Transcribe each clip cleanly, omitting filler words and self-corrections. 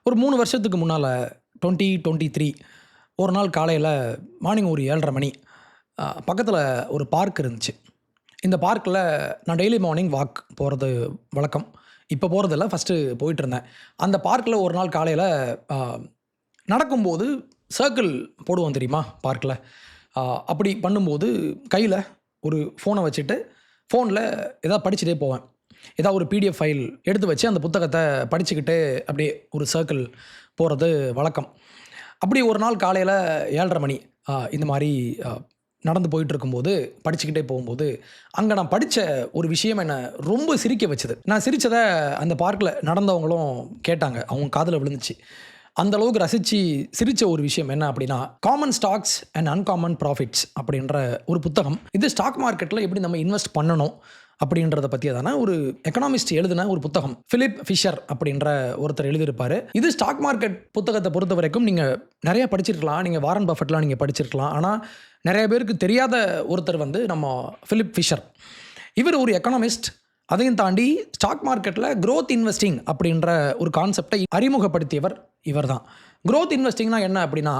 ஒரு 3 வருஷத்துக்கு முன்னால 2023 ஒரு நாள் காலையில மார்னிங் ஒரு 7:30 மணி பக்கத்தில ஒரு பார்க் இருந்துச்சு. இந்த பார்க்ல நான் டெய்லி மார்னிங் வாக் போறது வழக்கம். இப்ப போறதில்ல. ஃபர்ஸ்ட்டு போயிட்டுருந்தேன். அந்த பார்க்ல ஒரு நாள் காலையில அ நடக்கும்போது சர்க்கிள் போடுவோம் தெரியுமா? பார்க்ல. அ அப்படி பண்ணும்போது கையில ஒரு ஃபோன வச்சுட்டு, ஃபோன்ல ஏதாவது படிச்சுட்டே போவேன். ஏதாவது ஒரு பிடிஎஃப் ஃபைல் எடுத்து வச்சு அந்த புத்தகத்த படிச்சுக்கிட்டே அப்படியே ஒரு சர்க்கிள் போறது வழக்கம். அப்படி ஒரு நாள் காலையில 7:30 மணி இந்த மாரி நடந்து போயிட்டுருக்கும்போது, படிச்சுக்கிட்டே போகும்போது, அங்க நான் படிச்ச ஒரு விஷயம் என்ன ரொம்ப சிரிக்க வச்சது. நான் சிரிச்சத அந்த பார்க்ல நடந்தவங்களும் கேட்டாங்க. அவங்க காதுல விழுந்துச்சு. அந்த அளவுக்கு ரசிச்சு சிரிச்ச ஒரு விஷயம் என்ன அப்படின்னா, common stocks and uncommon profits அப்படின்ற ஒரு புத்தகம். இது ஸ்டாக் மார்க்கெட்ல எப்படி நம்ம இன்வெஸ்ட் பண்ணணும் அப்படின்றத பத்தியதான ஒரு எக்கனாமிஸ்ட் எழுதின ஒரு புத்தகம். பிலிப் ஃபிஷர் அப்படின்ற ஒருத்தர் எழுதியிருப்பாரு. இது ஸ்டாக் மார்க்கெட் புத்தகத்த பொறுத்தவரைக்கும் நீங்க நெறைய படிச்சிருக்கலாம். நீங்க வாரன் பஃபெட்லாம் நீங்க படிச்சிருக்கலாம். ஆனா, நெறைய பேருக்கு தெரியாத ஒருத்தர் வந்து நம்ம பிலிப் ஃபிஷர். இவர் ஒரு எக்கனாமிஸ்ட். அதையும் தாண்டி ஸ்டாக் மார்க்கெட்ல குரோத் இன்வெஸ்டிங் அப்படின்ற ஒரு கான்செப்ட்டை அறிமுகப்படுத்தியவர் இவர்தான். குரோத் இன்வெஸ்டிங்னா என்ன அப்படின்னா,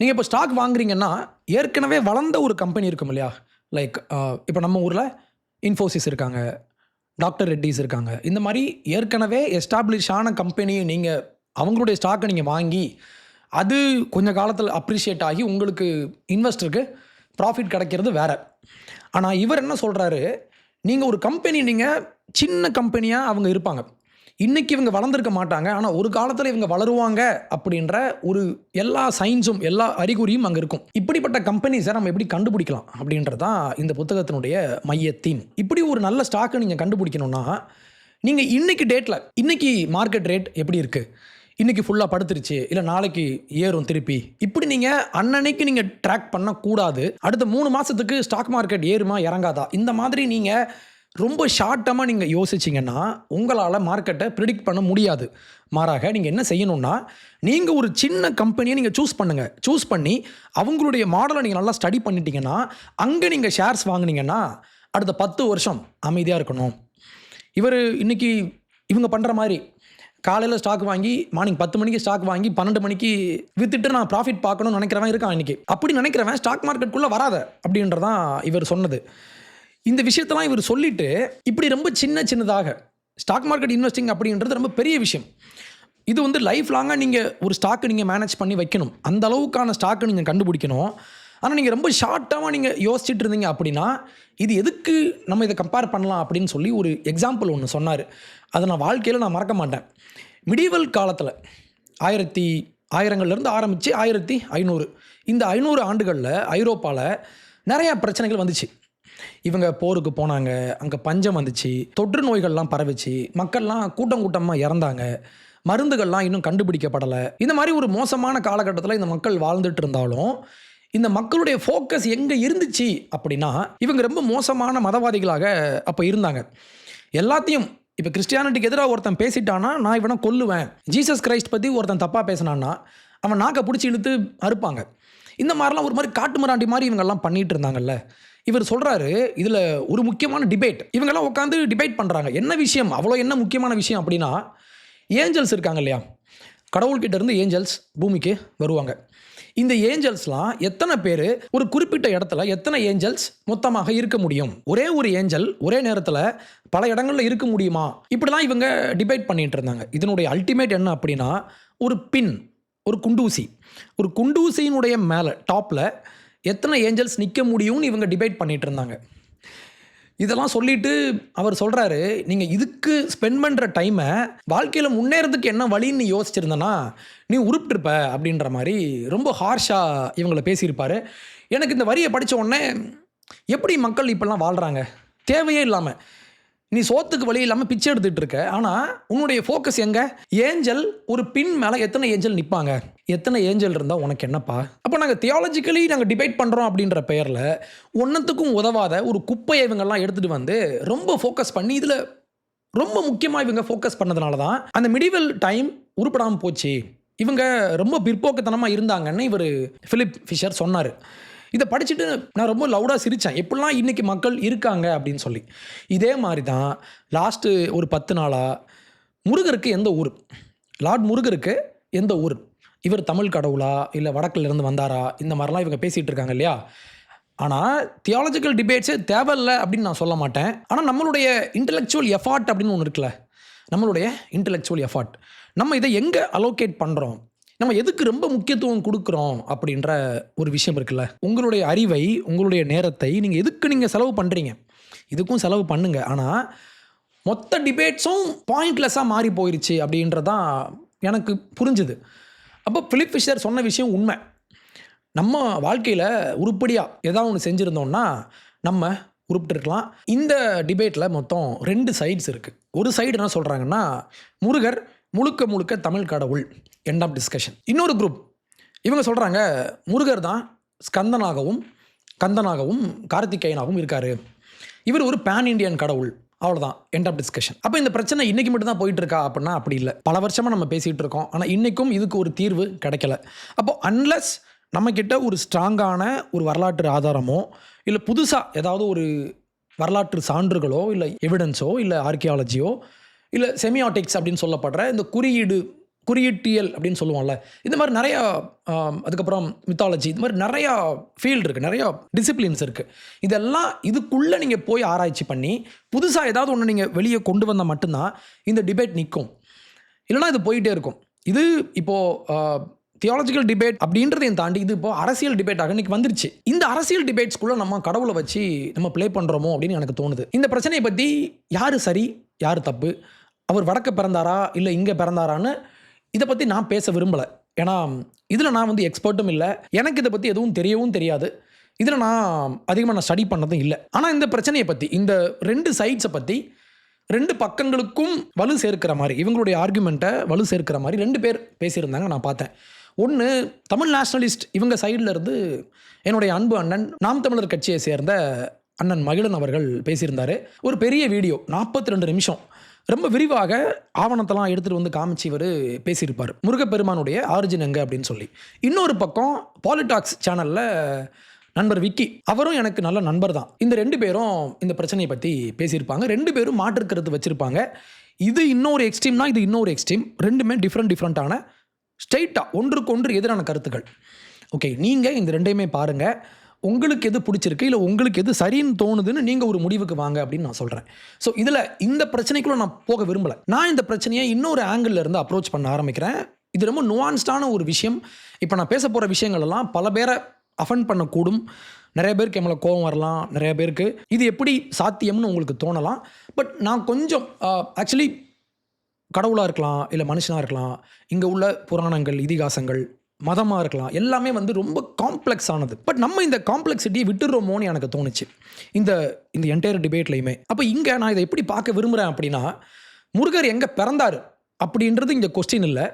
நீங்க இப்போ ஸ்டாக் வாங்குறீங்கன்னா, ஏற்கனவே வளர்ந்த ஒரு கம்பெனி இருக்கும் இல்லையா? லைக் இப்போ நம்ம ஊர்ல இன்ஃபோசிஸ் இருக்காங்க, டாக்டர் ரெட்டிஸ் இருக்காங்க. இந்த மாரி ஏற்கனவே எஸ்டாப்ளிஷ் ஆன கம்பெனிய நீங்க அவங்களுடைய ஸ்டாக்க நீங்க வாங்கி, அது கொஞ்ச காலத்தில அப்ரிஷியேட் ஆகி உங்களுக்கு இன்வெஸ்டருக்கு ப்ராஃபிட் கிடைக்கிறது வேற. ஆனா இவர் என்ன சொல்றாரு, நீங்க ஒரு கம்பெனி நீங்க சின்ன கம்பெனியா அவங்க இருப்பாங்க. இன்னைக்கு இவங்க வளர்ந்திருக்க மாட்டாங்க. ஆனா ஒரு காலத்தில இவங்க வளருவாங்க அப்படின்ற ஒரு எல்லா சைன்ஸும், எல்லா அறிகுறியும் அங்க இருக்கும். இப்படிப்பட்ட கம்பெனிஸ நம்ம எப்படி கண்டுபிடிக்கலாம் அப்படின்றது தான் இந்த புத்தகத்தினுடைய மைய தீம். இப்படி ஒரு நல்ல ஸ்டாக்க நீங்க கண்டுபிடிக்கணும்னா, நீங்க இன்னைக்கு டேட்ல இன்னைக்கு மார்க்கெட் ரேட் எப்படி இருக்கு? இன்னைக்கு ஃபுல்லா படுத்துருச்சு. இல்ல நாளைக்கு ஏறும் திருப்பி. இப்படி நீங்க அன்னன்னைக்கு நீங்க ட்ராக் பண்ணக்கூடாது. அடுத்த 3 மாசத்துக்கு ஸ்டாக் மார்க்கெட் ஏறுமா? இறங்காதா? இந்த மாதிரி நீங்க ரொம்ப ஷார்ட் டர்மா நீங்க யோசிச்சீங்கன்னா, உங்களால மார்க்கெட்ட பிரெடிக்ட் பண்ண முடியாது. மாறாக நீங்க என்ன செய்யணும்னா, நீங்க ஒரு சின்ன கம்பெனிய நீங்க சூஸ் பண்ணுங்க. சூஸ் பண்ணி அவங்களுடைய மாடல நீங்க நல்லா ஸ்டடி பண்ணிட்டீங்கன்னா, அங்க நீங்க ஷேர்ஸ் வாங்குனீங்கன்னா, அடுத்த 10 வருஷம் அமைதியா இருக்கணும். இவரு இன்னைக்கு இவங்க பண்ற மாரி, காலையில ஸ்டாக் வாங்கி மார்னிங் 10 மணிக்கு ஸ்டாக் வாங்கி 12 மணிக்கு வித்துட்டு நான் ப்ராஃபிட் பார்க்கணும்னு நினைக்கிறவன் இருக்கான் இன்னைக்கு. அப்படி நினைக்கிறவன் ஸ்டாக் மார்க்கெட்குள்ள வராத அப்படின்றது தான் இவர் சொன்னது. இந்த விஷயத்தெல்லாம் இவர் சொல்லிட்டு, இப்படி ரொம்ப சின்னதாக ஸ்டாக் மார்க்கெட் இன்வெஸ்டிங் அப்படின்றது ரொம்ப பெரிய விஷயம். இது வந்து லைஃப் லாங்கா நீங்க ஒரு ஸ்டாக்க நீங்க மேனேஜ் பண்ணி வைக்கணும். அந்த அளவுக்கான ஸ்டாக்க நீங்க கண்டுபிடிக்கணும். ஆனா நீங்க ரொம்ப ஷார்ட் டர்மா நீங்க யோசிச்சுட்டு இருந்தீங்க அப்படின்னா, இது எதுக்கு நம்ம இத கம்பேர் பண்ணலாம் அப்படின்னு சொல்லி ஒரு எக்ஸாம்பிள் ஒண்ணு சொன்னாரு. அத நான் வாழ்க்கையில நான் மறக்க மாட்டேன். மிடிவல் காலத்தில 1000ங்கள்லேருந்து ஆரம்பிச்சு 1500 இந்த 500 ஆண்டுகள்ல ஐரோப்பால நெறைய பிரச்சனைகள் வந்துச்சு. இவங்க போருக்கு போனாங்க. அங்க பஞ்சம் வந்துச்சு. தொற்று நோய்கள்லாம் பரவுச்சு. மக்கள்லாம் கூட்டம் கூட்டமா இறந்தாங்க. மருந்துகள்லாம் இன்னும் கண்டுபிடிக்கப்படல. இந்த மாரி ஒரு மோசமான காலகட்டத்தில இந்த மக்கள் வாழ்ந்துட்டு இருந்தாலும், இந்த மக்களுடைய ஃபோக்கஸ் எங்க இருந்துச்சு அப்படின்னா, இவங்க ரொம்ப மோசமான மதவாதிகளாக அப்ப இருந்தாங்க. எல்லாத்தையும் இப்ப கிறிஸ்டியானிட்டிக்கு எதிரா ஒருத்தன் பேசிட்டான்னா, நான் இவன கொல்லுவேன். ஜீசஸ் கிரைஸ்ட் பத்தி ஒருத்தன் தப்பா பேசினான்னா, அவன் நாக்க புடிச்சு இழுத்து அறுப்பாங்க. இந்த மாரிலாம் ஒரு மாரி காட்டு மிராண்டி மாரி இவங்கலாம் பண்ணிட்டு இருந்தாங்கல்ல. இவர் சொல்றாரு, இதுல ஒரு முக்கியமான டிபேட். இவங்கலாம் உட்கார்ந்து டிபேட் பண்றாங்க. என்ன விஷயம்? அவ்வளோ என்ன முக்கியமான விஷயம் அப்படின்னா, ஏஞ்சல்ஸ் இருக்காங்க இல்லையா? கடவுள்கிட்ட இருந்து ஏஞ்சல்ஸ் பூமிக்கு வருவாங்க. இந்த ஏஞ்சல்ஸ்லாம் எத்தன பேரு ஒரு குறிப்பிட்ட இடத்துல எத்தன ஏஞ்சல்ஸ் மொத்தமாக இருக்க முடியும்? ஒரே ஒரு ஏஞ்சல் ஒரே நேரத்துல பல இடங்கள்ல இருக்க முடியுமா? இப்படிலாம் இவங்க டிபேட் பண்ணிட்டு இருந்தாங்க. இதனுடைய அல்டிமேட் என்ன அப்படின்னா, ஒரு பின், ஒரு குண்டூசி. ஒரு குண்டூசியினுடைய மேல டாப்ல எத்தனை ஏஞ்சல்ஸ் நிக்க முடியும்னு இவங்க டிபேட் பண்ணிட்டு இருந்தாங்க. இதெல்லாம் சொல்லிட்டு அவர் சொல்றாரு, "நீங்க இதுக்கு ஸ்பெண்ட் பண்ற டைம வாழ்க்கையில முன்னேறதுக்கு என்ன வழின்னு நீ யோசிச்சிருந்தனா, நீ உருப்ட்டிருப்ப." அப்படின்ற மாரி ரொம்ப ஹார்ஷா இவங்கள பேசியிருப்பாரு. எனக்கு இந்த வரிய படிச்ச உடனே, எப்படி மக்கள் இப்படிலாம் வாழ்றாங்க? தேவையே இல்லாம. நீ சோத்துக்கு வழி இல்லாம பிச்சை எடுத்துட்டு இருக்க. ஆனா, உன்னுடைய ஃபோக்கஸ் எங்க? ஏஞ்சல் ஒரு பின் மேல எத்தனை ஏஞ்சல் நிப்பாங்க? எத்தனை ஏஞ்சல் இருந்தா உனக்கு என்னப்பா? அப்ப நாங்க தியாலஜிக்கலி நாங்க டிபேட் பண்றோம் அப்படின்ற பெயர்ல, ஒன்னத்துக்கும் உதவாத ஒரு குப்பைய இவங்கலாம் எடுத்துட்டு வந்து, ரொம்ப ஃபோக்கஸ் பண்ணி இதுல ரொம்ப முக்கியமா இவங்க ஃபோக்கஸ் பண்ணதுனால தான், அந்த மிடிவல் டைம் உருப்படாம போச்சு. இவங்க ரொம்ப பிற்போக்குத்தனமா இருந்தாங்கன்னு இவரு பிலிப் ஃபிஷர் சொன்னாரு. இத படிச்சுட்டு நான் ரொம்ப லவுடா சிரிச்சேன். எப்படிலாம் இன்னைக்கு மக்கள் இருக்காங்க அப்படின்னு சொல்லி. இதே மாரி தான் லாஸ்ட்டு ஒரு 10 நாளா முருகருக்கு எந்த ஊரு? லார்ட் முருகருக்கு எந்த ஊர், இவர் தமிழ் கடவுளா இல்லை வடக்கிலிருந்து வந்தாரா, இந்த மாதிரிலாம் இவங்க பேசிகிட்டு இருக்காங்க இல்லையா. ஆனால் தியாலஜிக்கல் டிபேட்ஸே தேவையில்லை அப்படின்னு நான் சொல்ல மாட்டேன். ஆனால் நம்மளுடைய இன்டெலெக்சுவல் எஃபார்ட் அப்படின்னு ஒன்று இருக்குல்ல, நம்மளுடைய இன்டெலெக்சுவல் எஃபார்ட், நம்ம இதை எங்கே அலோகேட் பண்ணுறோம், நம்ம எதுக்கு ரொம்ப முக்கியத்துவம் கொடுக்குறோம் அப்படின்ற ஒரு விஷயம் இருக்குல்ல. உங்களுடைய அறிவை, உங்களுடைய நேரத்தை நீங்கள் செலவு பண்ணுறீங்க, இதுக்கும் செலவு பண்ணுங்க. ஆனால் மொத்த டிபேட்ஸும் பாயிண்ட்லெஸ்ஸாக மாறி போயிடுச்சு அப்படின்றதான் எனக்கு புரிஞ்சுது. அப்போ பிலிப் ஃபிஷர் சொன்ன விஷயம் உண்மை. நம்ம வாழ்க்கையில் உருப்படியாக ஏதாவது ஒன்று செஞ்சுருந்தோம்னா நம்ம உருப்பிட்டுருக்கலாம். இந்த டிபேட்டில் மொத்தம் 2 சைட்ஸ் இருக்குது. ஒரு சைடு என்ன சொல்கிறாங்கன்னா, முருகர் முழுக்க முழுக்க தமிழ் கடவுள், எண்ட் ஆஃப் டிஸ்கஷன். இன்னொரு குரூப் இவங்க சொல்கிறாங்க, முருகர் தான் ஸ்கந்தனாகவும் கந்தனாகவும் கார்த்திகேயனாகவும் இருக்கார், இவர் ஒரு பேன் இண்டியன் கடவுள், அவ்வளோதான், எண்ட் ஆஃப் டிஸ்கஷன். அப்போ இந்த பிரச்சனை இன்றைக்கி மட்டும் தான் போயிட்டு இருக்கா அப்படின்னா அப்படி இல்லை. பல வருஷமாக நம்ம பேசிகிட்டு இருக்கோம், ஆனால் இன்றைக்கும் இதுக்கு ஒரு தீர்வு கிடைக்கல. அப்போது அன்லெஸ் நம்மக்கிட்ட ஒரு ஸ்ட்ராங்கான ஒரு வரலாற்று ஆதாரமோ இல்லை புதுசாக ஏதாவது ஒரு வரலாற்று சான்றுகளோ இல்லை எவிடன்ஸோ இல்லை ஆர்கியாலஜியோ இல்லை செமியாட்டிக்ஸ் அப்படின்னு சொல்லப்படுற இந்த குறியீட்டியல் அப்படின்னு சொல்லுவோம்ல, இந்த மாதிரி நிறையா, அதுக்கப்புறம் மித்தாலஜி, இது மாதிரி நிறையா ஃபீல்டு இருக்குது, நிறையா டிசிப்ளின்ஸ் இருக்குது. இதெல்லாம் இதுக்குள்ளே நீங்கள் போய் ஆராய்ச்சி பண்ணி புதுசாக ஏதாவது ஒன்று நீங்கள் வெளியே கொண்டு வந்தால் மட்டும்தான் இந்த டிபேட் நிற்கும். இல்லைனா இது போயிட்டே இருக்கும். இது இப்போது தியாலஜிக்கல் டிபேட் அப்படின்றதையும் தாண்டி இது இப்போ அரசியல் டிபேட்டாக இன்றைக்கி வந்துருச்சு. இந்த அரசியல் டிபேட்ஸ்குள்ளே நம்ம கடவுளை வச்சு நம்ம ப்ளே பண்ணுறோமோ அப்படின்னு எனக்கு தோணுது. இந்த பிரச்சனையை பற்றி யார் சரி யார் தப்பு, அவர் வடக்க பிறந்தாரா இல்லை இங்கே பிறந்தாரான்னு இதை பற்றி நான் பேச விரும்பலை. ஏன்னா இதில் நான் வந்து எக்ஸ்பர்ட்டும் இல்லை, எனக்கு இதை பற்றி எதுவும் தெரியவும் தெரியாது, இதில் நான் அதிகமாக ஸ்டடி பண்ணதும் இல்லை. ஆனால் இந்த பிரச்சனையை பற்றி, இந்த 2 சைட்ஸை பற்றி 2 பக்கங்களுக்கும் வலு சேர்க்கிற மாதிரி, இவங்களுடைய ஆர்குமெண்ட்டை வலு சேர்க்கிற மாதிரி 2 பேர் பேசியிருந்தாங்க, நான் பார்த்தேன். ஒன்று தமிழ் நேஷ்னலிஸ்ட் இவங்க சைடில் இருந்து என்னுடைய அன்பு அண்ணன் நாம் தமிழர் கட்சியை சேர்ந்த அண்ணன் மகிழன் அவர்கள் பேசியிருந்தார். ஒரு பெரிய வீடியோ 42 நிமிஷம், ரொம்ப விரிவாக ஆவணத்தெல்லாம் எடுத்துகிட்டு வந்து காமிச்சு இவர் பேசியிருப்பார், முருகப்பெருமானுடைய ஆரிஜின் எங்கே அப்படின்னு சொல்லி. இன்னொரு பக்கம் பாலிடாக்ஸ் சேனலில் நண்பர் விக்கி, அவரும் எனக்கு நல்ல நண்பர் தான். இந்த 2 பேரும் இந்த பிரச்சனையை பற்றி பேசியிருப்பாங்க. 2 பேரும் மாற்றுக்கிறது வச்சுருப்பாங்க. இது இன்னொரு எக்ஸ்ட்ரீம்னா இது இன்னொரு எக்ஸ்ட்ரீம், ரெண்டுமே டிஃப்ரெண்ட்டான ஸ்ட்ரெயிட்டாக ஒன்றுக்கொன்று எதிரான கருத்துக்கள். ஓகே, நீங்கள் இந்த 2யுமே பாருங்கள், உங்களுக்கு எது பிடிச்சிருக்கு இல்லை உங்களுக்கு எது சரின்னு தோணுதுன்னு நீங்கள் ஒரு முடிவுக்கு வாங்க அப்படின்னு நான் சொல்கிறேன். ஸோ இதில் இந்த பிரச்சனைக்குள்ளே நான் போக விரும்பலை. நான் இந்த பிரச்சனையை இன்னொரு ஆங்கிளில் இருந்து அப்ரோச் பண்ண ஆரம்பிக்கிறேன். இது ரொம்ப நுவான்ஸ்டான ஒரு விஷயம். இப்போ நான் பேச போகிற விஷயங்கள் எல்லாம் பல பேரை அஃபெண்ட் பண்ணக்கூடும், நிறைய பேருக்கு எம்மளை கோபம் வரலாம், நிறைய பேருக்கு இது எப்படி சாத்தியம்னு உங்களுக்கு தோணலாம். பட் நான் கொஞ்சம் ஆக்சுவலி கடவுளாக இருக்கலாம் இல்லை மனுஷனாக இருக்கலாம், இங்கே உள்ள புராணங்கள், இதிகாசங்கள், மதமாக இருக்கலாம், எல்லாமே வந்து ரொம்ப காம்ப்ளெக்ஸ் ஆனது. பட் நம்ம இந்த காம்ப்ளெக்சிட்டியை விட்டுடுறோமோன்னு எனக்கு தோணுச்சு இந்த என்டையர் டிபேட்லையுமே. அப்போ இங்கே நான் இதை எப்படி பார்க்க விரும்புகிறேன் அப்படின்னா, முருகர் எங்கே பிறந்தார் அப்படின்றது இங்கே கொஸ்டின் இல்லை.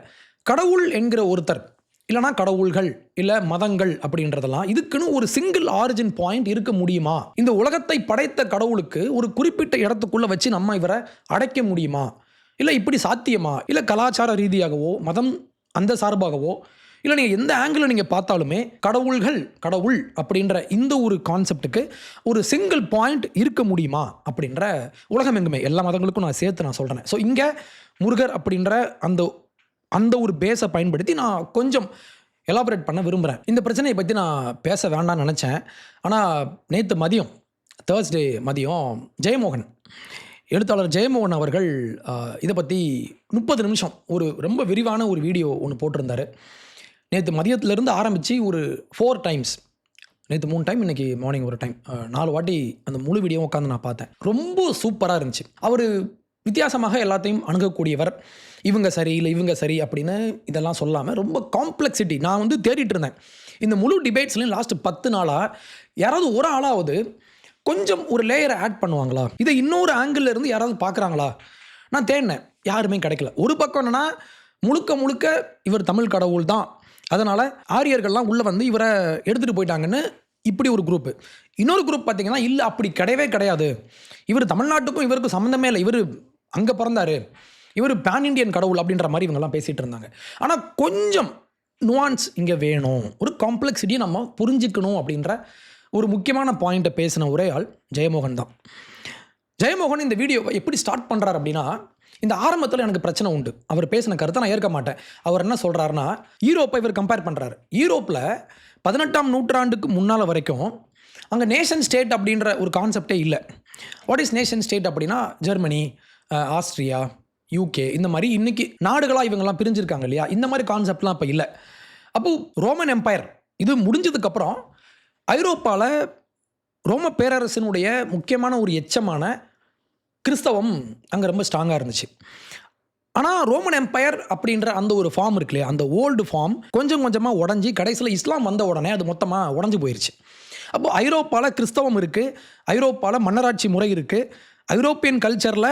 கடவுள் என்கிற ஒருத்தர், இல்லைனா கடவுள்கள் இல்லை மதங்கள் அப்படின்றதெல்லாம் இதுக்குன்னு ஒரு சிங்கிள் ஆரிஜின் பாயிண்ட் இருக்க முடியுமா? இந்த உலகத்தை படைத்த கடவுளுக்கு ஒரு குறிப்பிட்ட இடத்துக்குள்ளே வச்சு நம்ம இவரை அடைக்க முடியுமா? இல்லை இப்படி சாத்தியமா? இல்லை கலாச்சார ரீதியாகவோ மதம் அந்த சார்பாகவோ இல்லை நீங்கள் எந்த ஆங்கிளில் நீங்கள் பார்த்தாலுமே கடவுள் அப்படின்ற இந்த ஒரு கான்செப்டுக்கு ஒரு சிங்கிள் பாயிண்ட் இருக்க முடியுமா அப்படின்ற உலகம் எங்குமே எல்லா மதங்களுக்கும் நான் சேர்த்து நான் சொல்கிறேன். ஸோ இங்கே முருகர் அப்படின்ற அந்த ஒரு பேஸை பயன்படுத்தி நான் கொஞ்சம் எலாபரேட் பண்ண விரும்புகிறேன். இந்த பிரச்சனையை பற்றி நான் பேச வேண்டாம்னு நினச்சேன். ஆனால் நேற்று மதியம், தேர்ஸ்டே மதியம், ஜெயமோகன், எழுத்தாளர் ஜெயமோகன் அவர்கள் இதை பற்றி 30 நிமிஷம் ஒரு ரொம்ப விரிவான ஒரு வீடியோ ஒன்று போட்டிருந்தார். நேற்று மதியத்திலேருந்து ஆரம்பித்து ஒரு 4 டைம்ஸ், நேற்று 3 டைம், இன்றைக்கி மார்னிங் ஒரு டைம், 4 வாட்டி அந்த முழு வீடியோ உட்காந்து நான் பார்த்தேன். ரொம்ப சூப்பராக இருந்துச்சு. அவர் வித்தியாசமாக எல்லாத்தையும் அணுகக்கூடியவர். இவங்க சரி இல்லை இவங்க சரி அப்படின்னு இதெல்லாம் சொல்லாமல் ரொம்ப காம்ப்ளெக்சிட்டி நான் வந்து தேடிட்டு இருந்தேன். இந்த முழு டிபேட்ஸ்லையும் லாஸ்ட் 10 நாளாக யாராவது ஒரு ஆளாவது கொஞ்சம் ஒரு லேயரை ஆட் பண்ணுவாங்களா, இதை இன்னொரு ஆங்கிளில் இருந்து யாராவது பார்க்குறாங்களா நான் தேடினேன். யாருமே கிடைக்கல. ஒரு பக்கம் என்னென்னா முழுக்க இவர் தமிழ் கடவுள் தான், அதனால் ஆரியர்கள்லாம் உள்ளே வந்து இவரை எடுத்துகிட்டு போயிட்டாங்கன்னு இப்படி ஒரு குரூப்பு. இன்னொரு குரூப் பார்த்திங்கன்னா இல்லை அப்படி கிடையவே கிடையாது, இவர் தமிழ்நாட்டுக்கும் இவருக்கும் சம்மந்தமே இல்லை, இவர் அங்கே பிறந்தார், இவர் பேன் இண்டியன் கடவுள் அப்படின்ற மாதிரி இவங்கெல்லாம் பேசிகிட்டு இருந்தாங்க. ஆனால் கொஞ்சம் நுவான்ஸ் இங்கே வேணும், ஒரு காம்ப்ளெக்சிட்டியை நம்ம புரிஞ்சுக்கணும் அப்படின்ற ஒரு முக்கியமான பாயிண்ட்டை பேசின ஒரே ஆள் ஜெயமோகன் தான். ஜெயமோகன் இந்த வீடியோவை எப்படி ஸ்டார்ட் பண்ணுறாரு அப்படின்னா, இந்த ஆரம்பத்தில் எனக்கு பிரச்சனை உண்டு. அவர் பேசின கருத்தை நான் ஏற்க மாட்டேன். அவர் என்ன சொல்கிறாருன்னா, யூரோப்பை இவர் கம்பேர் பண்ணுறாரு. யூரோப்பில் 18ஆம் நூற்றாண்டுக்கு முன்னால் வரைக்கும் அங்கே நேஷன் ஸ்டேட் அப்படின்ற ஒரு கான்செப்டே இல்லை. வாட் இஸ் நேஷன் ஸ்டேட் அப்படின்னா, ஜெர்மனி, ஆஸ்திரியா, யூகே இந்த மாதிரி இன்றைக்கி நாடுகளாக இவங்கெல்லாம் பிரிஞ்சிருக்காங்க இல்லையா, இந்த மாதிரி கான்செப்ட்லாம் இப்போ இல்லை. அப்போது ரோமன் எம்பையர் இது முடிஞ்சதுக்கப்புறம் ஐரோப்பாவில் ரோம பேரரசினுடைய முக்கியமான ஒரு எச்சமான கிறிஸ்தவம் அங்கே ரொம்ப ஸ்ட்ராங்காக இருந்துச்சு. ஆனால் ரோமன் எம்பையர் அப்படின்ற அந்த ஒரு ஃபார்ம் இருக்கு இல்லையா, அந்த ஓல்டு ஃபார்ம் கொஞ்சம் கொஞ்சமாக உடஞ்சி கடைசியில் இஸ்லாம் வந்த உடனே அது மொத்தமாக உடஞ்சி போயிடுச்சு. அப்போது ஐரோப்பாவில் கிறிஸ்தவம் இருக்குது, ஐரோப்பாவில் மன்னராட்சி முறை இருக்குது, ஐரோப்பியன் கல்ச்சரில்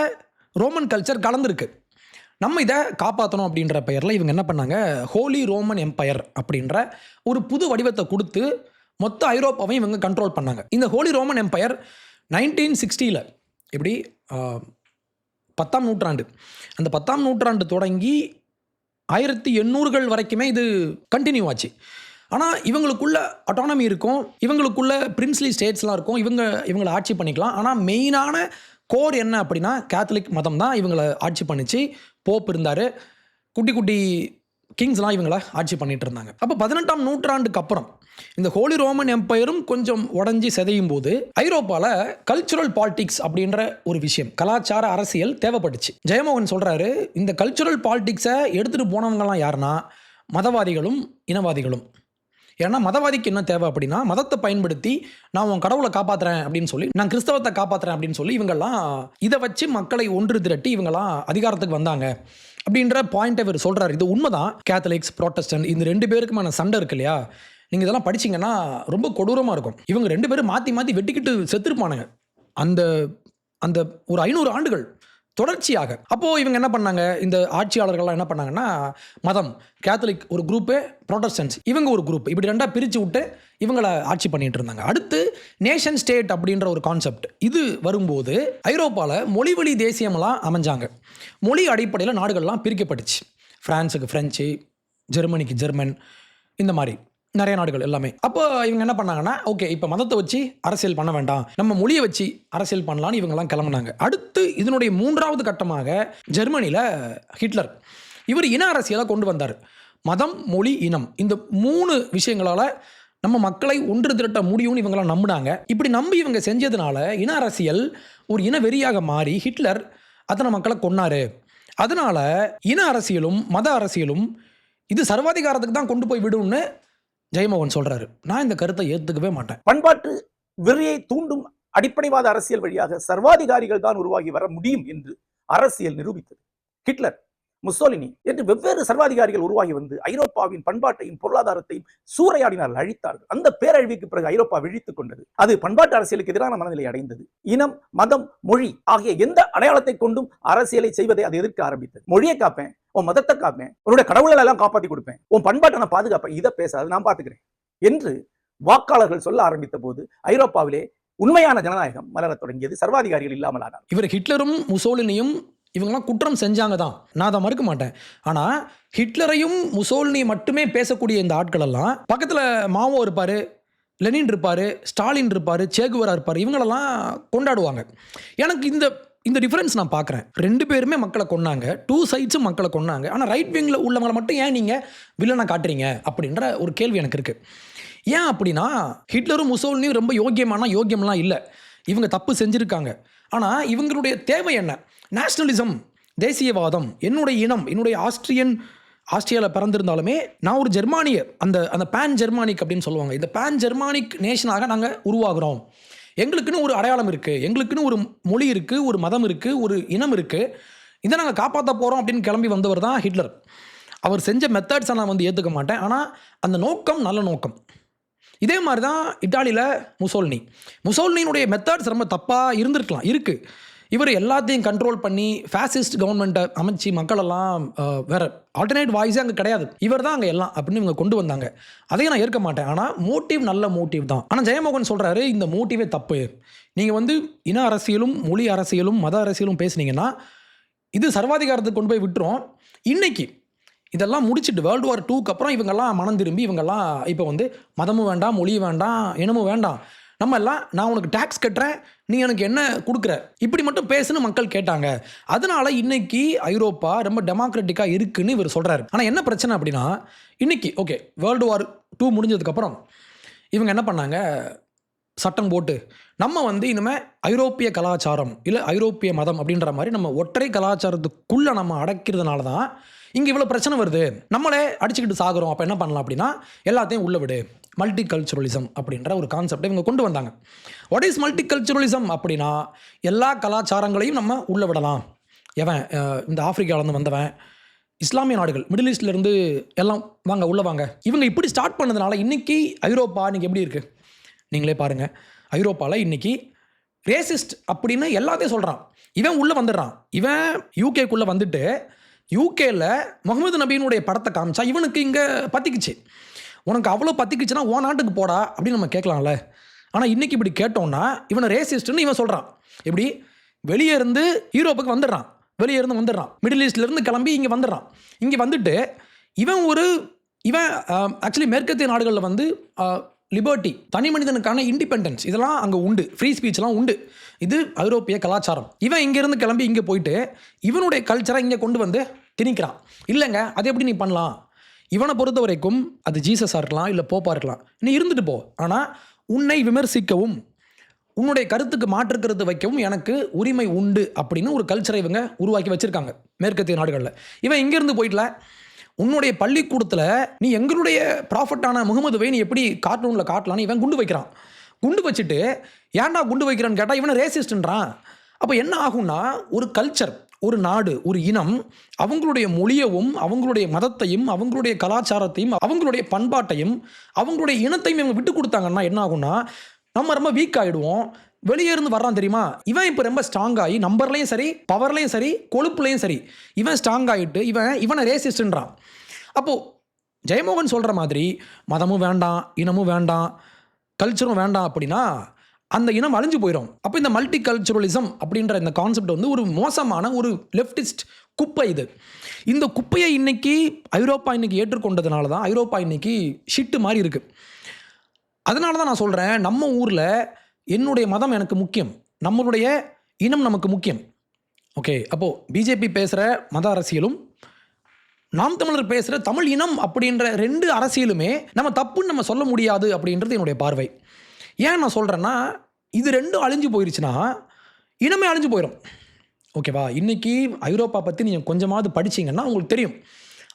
ரோமன் கல்ச்சர் கலந்துருக்கு. நம்ம இதை காப்பாற்றணும் அப்படின்ற பெயரில் இவங்க என்ன பண்ணாங்க, ஹோலி ரோமன் எம்பையர் அப்படின்ற ஒரு புது வடிவத்தை கொடுத்து மொத்த ஐரோப்பாவையும் இவங்க கண்ட்ரோல் பண்ணாங்க. இந்த ஹோலி ரோமன் எம்பையர் 1960 இப்படி 10ஆம் நூற்றாண்டு, அந்த 10ஆம் நூற்றாண்டு தொடங்கி 1800கள் வரைக்குமே இது கண்டினியூ ஆச்சு. ஆனால் இவங்களுக்குள்ள அட்டானமி இருக்கும், இவங்களுக்குள்ள பிரின்ஸ்லி ஸ்டேட்ஸ்லாம் இருக்கும், இவங்களை ஆட்சி பண்ணிக்கலாம். ஆனால் மெயினான கோர் என்ன அப்படின்னா கேத்தலிக் மதம் தான் இவங்களை ஆட்சி பண்ணிச்சு. போப் இருந்தார், குட்டி குட்டி கிங்ஸ்லாம் இவங்களை ஆட்சி பண்ணிட்டு இருந்தாங்க. அப்போ 18ஆம் நூற்றாண்டுக்கு அப்புறம் இந்த ஹோலி ரோமன் எம்பையரும் கொஞ்சம் உடஞ்சி சிதையும் போது ஐரோப்பாவில் கல்ச்சுரல் பாலிடிக்ஸ் அப்படின்ற ஒரு விஷயம், கலாச்சார அரசியல் தேவைப்பட்டுச்சு. ஜெயமோகன் சொல்கிறாரு, இந்த கல்ச்சுரல் பாலிடிக்ஸை எடுத்துகிட்டு போனவங்கலாம் யாருன்னா மதவாதிகளும் இனவாதிகளும். ஏன்னா மதவாதிக்கு என்ன தேவை அப்படின்னா, மதத்தை பயன்படுத்தி நான் உன் கடவுளை காப்பாற்றுறேன் அப்படின்னு சொல்லி, நான் கிறிஸ்தவத்தை காப்பாற்றுறேன் அப்படின்னு சொல்லி இவங்கெல்லாம் இதை வச்சு மக்களை ஒன்று திரட்டி இவங்கெல்லாம் அதிகாரத்துக்கு வந்தாங்க அப்படின்ற பாயிண்ட் இவர் சொல்கிறார். இது உண்மைதான். கேத்தலிக்ஸ், ப்ரோட்டஸ்டன்ட் இந்த 2 பேருக்குமான சண்டை இருக்கு இல்லையா, நீங்கள் இதெல்லாம் படிச்சிங்கன்னா ரொம்ப கொடூரமாக இருக்கும். இவங்க 2 பேரும் மாற்றி மாற்றி வெட்டிக்கிட்டு செத்துருப்பானுங்க அந்த அந்த ஒரு 500 ஆண்டுகள் தொடர்ச்சியாக. அப்போது இவங்க என்ன பண்ணாங்க, இந்த ஆட்சியாளர்கள்லாம் என்ன பண்ணாங்கன்னா, மதம் கேத்தலிக் ஒரு குரூப்பு, ப்ரோட்டஸ்டன்ஸ் இவங்க ஒரு குரூப், இப்படி 2ஆக பிரித்து விட்டு இவங்களை ஆட்சி பண்ணிட்டு இருந்தாங்க. அடுத்து நேஷன் ஸ்டேட் அப்படின்ற ஒரு கான்செப்ட் இது வரும்போது ஐரோப்பாவில் மொழி வழி தேசியமெல்லாம் அமைஞ்சாங்க. மொழி அடிப்படையில் நாடுகள்லாம் பிரிக்கப்பட்டுச்சு. ஃப்ரான்ஸுக்கு ஃப்ரெஞ்சு, ஜெர்மனிக்கு ஜெர்மன், இந்த மாதிரி நிறைய நாடுகள் எல்லாமே. அப்போ இவங்க என்ன பண்ணாங்கன்னா, ஓகே இப்போ மதத்தை வச்சு அரசியல் பண்ண வேண்டாம், நம்ம மொழியை வச்சு அரசியல் பண்ணலான்னு இவங்கெல்லாம் கிளம்புனாங்க. அடுத்து இதனுடைய 3வது கட்டமாக ஜெர்மனியில் ஹிட்லர் இவர் இன அரசியலை கொண்டு வந்தார். மதம், மொழி, இனம் இந்த 3 விஷயங்களால் நம்ம மக்களை ஒன்று திரட்ட முடியும்னு இவங்களாம் நம்பினாங்க. இப்படி நம்பி இவங்க செஞ்சதுனால இன அரசியல் ஒரு இன வெறியாக மாறி ஹிட்லர் அத்தனை மக்களை கொன்னாரு. அதனால இன அரசியலும் மத அரசியலும் இது சர்வாதிகாரத்துக்கு தான் கொண்டு போய் விடும்னு ஜெயமோகன் சொல்றாரு. நான் இந்த கருத்தை ஏற்றுக்கவே மாட்டேன். பண்பாட்டு வெறியை தூண்டும் அடிப்படைவாத அரசியல் வழியாக சர்வாதிகாரிகள் தான் உருவாகி வர முடியும் என்று அரசியல் நிரூபித்தது. ஹிட்லர், முசோலினி என்று வெவ்வேறு சர்வாதிகாரிகள் உருவாகி வந்து ஐரோப்பாவின் பண்பாட்டையும் பொருளாதாரத்தையும் சூறையாடினார்கள், அழித்தார்கள். அந்த பேரழிவுக்கு பிறகு ஐரோப்பா விழித்துக் கொண்டது. அது பண்பாட்டு அரசியலுக்கு எதிரான மனநிலை அடைந்தது. இனம், மதம், மொழி ஆகிய எந்த அடையாளத்தை கொண்டும் அரசியலை செய்வதை அது எதிர்க்க ஆரம்பித்தது. மொழியை காப்பேன், உன் மதத்தை காப்பேன், உன்னுடைய கடவுளை எல்லாம் காப்பாற்றி கொடுப்பேன், உன் பண்பாட்டை நான் பாதுகாப்பேன், இதை பேசாது நான் பார்த்துக்கிறேன் என்று வாக்காளர்கள் சொல்ல ஆரம்பித்த போது ஐரோப்பாவிலே உண்மையான ஜனநாயகம் மலரத் தொடங்கியது. சர்வாதிகாரிகள் இல்லாமல் ஆனார். இவர் ஹிட்லரும் முசோலினியும் இவங்கெல்லாம் குற்றம் செஞ்சாங்க தான், நான் அதை மறுக்க மாட்டேன். ஆனால் ஹிட்லரையும் முசோலினி மட்டுமே பேசக்கூடிய இந்த ஆட்கள் எல்லாம் பக்கத்தில் மாவோ இருப்பார், லெனின் இருப்பார், ஸ்டாலின் இருப்பார், சேகுவரா இருப்பார், இவங்களெல்லாம் கொண்டாடுவாங்க. எனக்கு இந்த டிஃபரன்ஸ் நான் பார்க்குறேன். 2 பேருமே மக்களை கொன்னாங்க, 2 சைட்ஸும் மக்களை கொன்னாங்க. ஆனால் ரைட் விங்கில் உள்ளவங்களை மட்டும் ஏன் நீங்கள் வில்லனை காட்டுறீங்க அப்படின்ற ஒரு கேள்வி எனக்கு இருக்குது. ஏன் அப்படின்னா, ஹிட்லரும் முசோலினியும் ரொம்ப யோக்கியம்லாம் இல்லை, இவங்க தப்பு செஞ்சுருக்காங்க. ஆனால் இவங்களுடைய தேவை என்ன, நேஷ்னலிசம், தேசியவாதம், என்னுடைய இனம், என்னுடைய ஆஸ்திரியாவில் பிறந்திருந்தாலுமே நான் ஒரு ஜெர்மானிய, அந்த பேன் ஜெர்மானிக் அப்படின்னு சொல்லுவாங்க, இந்த பேன் ஜெர்மானிக் நேஷனாக நாங்கள் உருவாகிறோம், எங்களுக்குன்னு ஒரு அடையாளம் இருக்குது, எங்களுக்குன்னு ஒரு மொழி இருக்குது, ஒரு மதம் இருக்குது, ஒரு இனம் இருக்குது, இதை நாங்கள் காப்பாற்ற போகிறோம் அப்படின்னு கிளம்பி வந்தவர் தான் ஹிட்லர். அவர் செஞ்ச மெத்தட்ஸை நான் ஏற்றுக்க மாட்டேன். ஆனால் அந்த நோக்கம் நல்ல நோக்கம். இதே மாதிரி தான் இட்டாலியில் முசோலினியினுடைய மெத்தட்ஸ் ரொம்ப தப்பாக இருந்திருக்கலாம், இருக்குது. இவர் எல்லாத்தையும் கண்ட்ரோல் பண்ணி ஃபேசிஸ்ட் கவர்மெண்ட்டை அமைச்சு மக்களெல்லாம் வேறு ஆல்டர்னேட் வாய்ஸே அங்கே கிடையாது, இவர் தான் அங்கே எல்லாம் அப்படின்னு இவங்க கொண்டு வந்தாங்க. அதையும் நான் ஏற்க மாட்டேன். ஆனால் மோட்டிவ் நல்ல மோட்டிவ் தான். ஆனால் ஜெயமோகன் சொல்கிறாரு, இந்த மோட்டிவே தப்பு. நீங்கள் இன அரசியலும் மொழி அரசியலும் மத அரசியலும் பேசுனீங்கன்னா இது சர்வாதிகாரத்துக்கு கொண்டு போய் விட்டுரும். இன்றைக்கி இதெல்லாம் முடிச்சுட்டு வேர்ல்டு வார் 2க்கு அப்புறம் இவங்கெல்லாம் மனம் திரும்பி இவங்கெல்லாம் இப்போ மதமும் வேண்டாம், மொழியும் வேண்டாம், இனமும் வேண்டாம், நம்ம எல்லாம் நான் உனக்கு டேக்ஸ் கட்டுறேன், நீ எனக்கு என்ன கொடுக்குற, இப்படி மட்டும் பேசுன்னு மக்கள் கேட்டாங்க. அதனால இன்னைக்கு ஐரோப்பா ரொம்ப டெமோக்ராட்டிக்காக இருக்குன்னு இவர் சொல்கிறாரு. ஆனால் என்ன பிரச்சனை அப்படின்னா, இன்னைக்கு ஓகே வேர்ல்டு வார் 2 முடிஞ்சதுக்கப்புறம் இவங்க என்ன பண்ணாங்க, சட்டம் போட்டு நம்ம வந்து இனிமேல் ஐரோப்பிய கலாச்சாரம் இல்லை ஐரோப்பிய மதம் அப்படின்ற மாதிரி நம்ம ஒற்றை கலாச்சாரத்துக்குள்ளே நம்ம அடைக்கிறதுனால தான் இங்கே இவ்வளோ பிரச்சனை வருது, நம்மளே அடிச்சுக்கிட்டு சாகுறோம். அப்போ என்ன பண்ணலாம் அப்படின்னா, எல்லாத்தையும் உள்ள விடு, மல்டி கல்ச்சுரலிசம் அப்படின்ற ஒரு கான்செப்டை இவங்க கொண்டு வந்தாங்க. வாட் இஸ் மல்டி கல்ச்சுரலிசம் அப்படின்னா, எல்லா கலாச்சாரங்களையும் நம்ம உள்ள விடலாம். எவன் இந்த ஆப்பிரிக்காவிலேருந்து வந்தவன், இஸ்லாமிய நாடுகள், மிடில் ஈஸ்ட்லேருந்து எல்லாம் வாங்க உள்ளே வாங்க, இவங்க இப்படி ஸ்டார்ட் பண்ணதுனால இன்றைக்கி ஐரோப்பா இன்றைக்கி எப்படி இருக்குது நீங்களே பாருங்கள். ஐரோப்பாவில் இன்றைக்கி ரேசிஸ்ட் அப்படின்னு எல்லாத்தையும் சொல்கிறான். இவன் உள்ளே வந்துடுறான். இவன் யூகேக்குள்ளே வந்துட்டு யூகேயில் முகமது நபியினுடைய படத்தை காமிச்சா இவனுக்கு இங்கே பற்றிக்குச்சு. உனக்கு அவ்வளோ பற்றிக்குச்சுன்னா ஓ நாட்டுக்கு போடா அப்படின்னு நம்ம கேட்கலாம்ல. ஆனால் இன்றைக்கி இப்படி கேட்டோம்னா இவனை ரேசிஸ்ட்டுன்னு இவன் சொல்கிறான். எப்படி வெளியே இருந்து யூரோப்புக்கு வந்துடுறான், வெளியே இருந்து வந்துடுறான், மிடில் ஈஸ்ட்லேருந்து கிளம்பி இங்கே வந்துடுறான். இங்கே வந்துட்டு இவன் ஆக்சுவலி மேற்கத்திய நாடுகளில் வந்து லிபர்ட்டி, தனி மனிதனுக்கான இண்டிபெண்டன்ஸ் இதெல்லாம் அங்கே உண்டு, ஃப்ரீ ஸ்பீச்லாம் உண்டு. இது ஐரோப்பிய கலாச்சாரம். இவன் இங்கேருந்து கிளம்பி இங்கே போயிட்டு இவனுடைய கல்ச்சரை இங்கே கொண்டு வந்து திணிக்கிறான். இல்லைங்க, அது எப்படி நீ பண்ணலாம்? இவனை பொறுத்த வரைக்கும் அது ஜீசஸாக இருக்கலாம், இல்லை போப்பாக இருக்கலாம், நீ இருந்துட்டு போ. ஆனால் உன்னை விமர்சிக்கவும் உன்னுடைய கருத்துக்கு மாற்று கருத்து வைக்கவும் எனக்கு உரிமை உண்டு அப்படின்னு ஒரு கல்ச்சரை இவங்க உருவாக்கி வச்சுருக்காங்க மேற்கத்திய நாடுகளில். இவன் இங்கேருந்து போயிட்டல, உன்னுடைய பள்ளிக்கூடத்தில் நீ எங்களுடைய ப்ராஃபட்டான முகமதுவை நீ எப்படி கார்ட்டூனில் காட்டலான்னு இவன் குண்டு வைக்கிறான். குண்டு வச்சுட்டு ஏன்டா குண்டு வைக்கிறான்னு கேட்டால் இவனை ரேசிஸ்ட்ன்றான். அப்போ என்ன ஆகும்னா, ஒரு கல்ச்சர், ஒரு நாடு, ஒரு இனம் அவங்களுடைய மொழியவும் அவங்களுடைய மதத்தையும் அவங்களுடைய கலாச்சாரத்தையும் அவங்களுடைய பண்பாட்டையும் அவங்களுடைய இனத்தையும் இவங்க விட்டு கொடுத்தாங்கன்னா என்ன ஆகும்னா, நம்ம ரொம்ப வீக் ஆகிடுவோம். வெளியே இருந்து வர்றான் தெரியுமா, இவன் இப்போ ரொம்ப ஸ்ட்ராங் ஆகி நம்பர்லையும் சரி, பவர்லையும் சரி, கொழுப்புலையும் சரி இவன் ஸ்ட்ராங் ஆகிட்டு இவனை ரேசிஸ்ட்ன்றான். அப்போது ஜெயமோகன் சொல்கிற மாதிரி மதமும் வேண்டாம், இனமும் வேண்டாம், கல்ச்சரும் வேண்டாம் அப்படின்னா அந்த இனம் அழிஞ்சு போயிடும். அப்போ இந்த மல்டி கல்ச்சுரலிசம் அப்படின்ற இந்த கான்செப்ட் வந்து ஒரு மோசமான ஒரு லெஃப்டிஸ்ட் குப்பை. இந்த குப்பையை இன்னைக்கு ஐரோப்பா இன்னைக்கு ஏற்றுக்கொண்டதுனால தான் ஐரோப்பா இன்னைக்கு ஷிட்டு மாதிரி இருக்குது. அதனால தான் நான் சொல்கிறேன், நம்ம ஊரில் என்னுடைய மதம் எனக்கு முக்கியம், நம்மளுடைய இனம் நமக்கு முக்கியம். ஓகே, அப்போது பிஜேபி பேசுகிற மத அரசியலும் நாம் தமிழர் பேசுகிற தமிழ் இனம் அப்படின்ற 2 அரசியலுமே நம்ம தப்புன்னு நம்ம சொல்ல முடியாது அப்படின்றது என்னுடைய பார்வை. ஏன் நான் சொல்கிறேன்னா, இது 2 அழிஞ்சு போயிடுச்சுன்னா இனமே அழிஞ்சு போயிடும். ஓகேவா? இன்றைக்கி ஐரோப்பா பற்றி நீங்கள் கொஞ்சமாவது படிச்சிங்கன்னா உங்களுக்கு தெரியும்,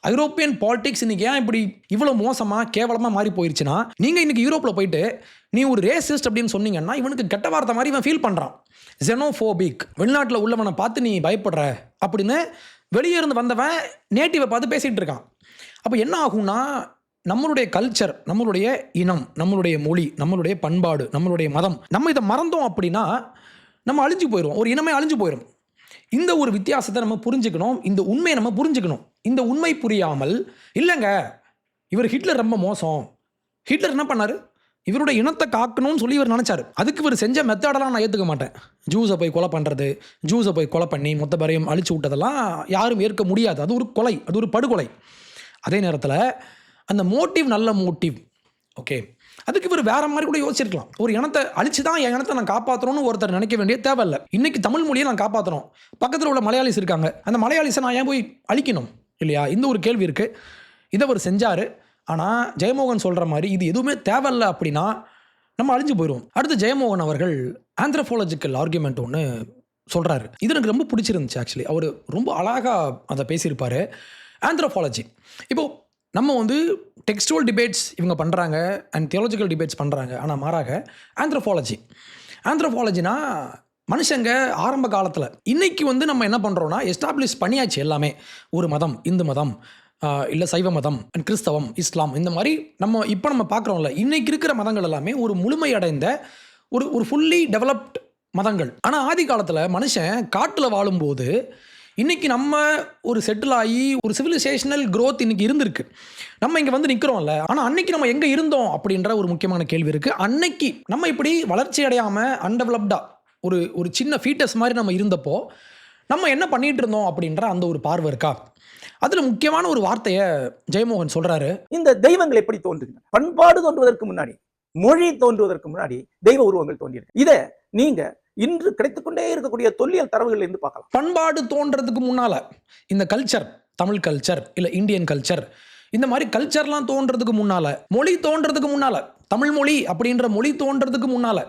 ஐரோப்பியன் பாலிடிக்ஸ் இன்றைக்கி ஏன் இப்படி இவ்வளோ மோசமாக கேவலமாக மாறி போயிடுச்சுன்னா, நீங்கள் இன்றைக்கி யூரோப்பில் போயிட்டு நீ ஒரு ரேசிஸ்ட் அப்படின்னு சொன்னீங்கன்னா இவனுக்கு கெட்ட வார்த்தை மாதிரி இவன் ஃபீல் பண்ணுறான். ஜெனோஃபோபிக், வெளிநாட்டில் உள்ளவனை பார்த்து நீ பயப்படுற அப்படின்னு வெளியே இருந்து வந்தவன் நேட்டிவை பார்த்து பேசிகிட்டு இருக்கான். அப்போ என்ன ஆகும்னா, நம்மளுடைய கல்ச்சர், நம்மளுடைய இனம், நம்மளுடைய மொழி, நம்மளுடைய பண்பாடு, நம்மளுடைய மதம், நம்ம இதை மறந்தோம் அப்படின்னா நம்ம அழிஞ்சு போயிடும், ஒரு இனமே அழிஞ்சு போயிடும். இந்த ஒரு வித்தியாசத்தை நம்ம புரிஞ்சுக்கணும், இந்த உண்மையை நம்ம புரிஞ்சுக்கணும். இந்த உண்மை புரியாமல் இல்லைங்க இவர் ஹிட்லர் ரொம்ப மோசம், ஹிட்லர் என்ன பண்ணார், இவருடைய இனத்தை காக்கணும்னு சொல்லி இவர் நினச்சார். அதுக்கு இவர் செஞ்ச மெத்தடெல்லாம் நான் ஏற்றுக்க மாட்டேன். ஜூஸை போய் கொலை பண்ணுறது, ஜூஸை போய் கொலை பண்ணி மொத்த பேரையும் அழிச்சு விட்டதெல்லாம் யாரும் ஏற்க முடியாது. அது ஒரு கொலை, அது ஒரு படுகொலை. அதே நேரத்தில் அந்த மோட்டிவ் நல்ல மோட்டிவ். ஓகே, அதுக்கு இவர் வேற மாதிரி கூட யோசிச்சிருக்கலாம். ஒரு இனத்தை அழிச்சு தான் என் இனத்தை நான் காப்பாற்றணும்னு ஒருத்தர் நினைக்க வேண்டிய தேவையில்லை. இன்னைக்கு தமிழ் மொழியை நான் காப்பாற்றணும், பக்கத்தில் உள்ள மலையாளிஸ் இருக்காங்க, அந்த மலையாளிஸை நான் ஏன் போய் அழிக்கணும் இல்லையா? இந்த ஒரு கேள்வி இருக்குது. இதை அவர் செஞ்சார். ஆனால் ஜெயமோகன் சொல்கிற மாதிரி இது எதுவுமே தேவையில்லை அப்படின்னா நம்ம அழிஞ்சு போயிடுவோம். அடுத்து ஜெயமோகன் அவர்கள் ஆந்த்ரோபாலஜிக்கல் ஆர்குமெண்ட் ஒன்று சொல்கிறாரு. இது எனக்கு ரொம்ப பிடிச்சிருந்துச்சு. ஆக்சுவலி அவர் ரொம்ப அழகாக அதை பேசியிருப்பார். ஆந்த்ரோபாலஜி, இப்போது நம்ம வந்து டெக்ஸ்டுவல் டிபேட்ஸ் இவங்க பண்ணுறாங்க அண்ட் தியாலஜிக்கல் டிபேட்ஸ் பண்ணுறாங்க. ஆனால் மாறாக ஆந்த்ரோபாலஜினா மனுஷங்க ஆரம்ப காலத்தில், இன்றைக்கி வந்து நம்ம என்ன பண்ணுறோன்னா எஸ்டாப்ளிஷ் பண்ணியாச்சு எல்லாமே. ஒரு மதம், இந்து மதம், இல்லை சைவ மதம், கிறிஸ்தவம், இஸ்லாம், இந்த மாதிரி நம்ம பார்க்குறோம்ல, இன்றைக்கி இருக்கிற மதங்கள் எல்லாமே ஒரு முழுமையடைந்த ஒரு ஃபுல்லி டெவலப்ட் மதங்கள். ஆனால் ஆதி காலத்தில் மனுஷன் காட்டில் வாழும்போது இன்றைக்கி நம்ம ஒரு செட்டில் ஆகி ஒரு சிவிலைசேஷனல் க்ரோத் இன்றைக்கி இருந்திருக்கு. நம்ம இங்கே வந்து நிற்கிறோம்ல, ஆனால் அன்னைக்கு நம்ம எங்கே இருந்தோம் அப்படின்ற ஒரு முக்கியமான கேள்வி இருக்குது. அன்னைக்கு நம்ம இப்படி வளர்ச்சி அடையாமல் அன்டெவலப்டாக ஒரு சின்ன ஃபீட்டஸ் மாதிரி நம்ம இருந்தப்போ நம்ம என்ன பண்ணிகிட்டு இருந்தோம் அப்படின்ற அந்த ஒரு பார்வை இருக்கா? அதில் முக்கியமான ஒரு வார்த்தையை ஜெயமோகன் சொல்கிறாரு. இந்த தெய்வங்கள் எப்படி தோன்றுகின்றன? பண்பாடு தோன்றுவதற்கு முன்னாடி மொழி தோன்றுவதற்கு முன்னாடி தெய்வ உருவங்கள் தோன்றியிருக்கு. இதை நீங்க இன்று கிடைத்துக்கொண்டே இருக்கக்கூடிய தொல்லியல் தரவுகள் இருந்து பார்க்கலாம். பண்பாடு தோன்றதுக்கு முன்னால இந்த கல்ச்சர், தமிழ் கல்ச்சர் இல்ல இந்தியன் கல்ச்சர், இந்த மாதிரி கல்ச்சர்லாம் தோன்றதுக்கு முன்னால, மொழி தோன்றதுக்கு முன்னால, தமிழ் மொழி அப்படின்ற மொழி தோன்றதுக்கு முன்னால,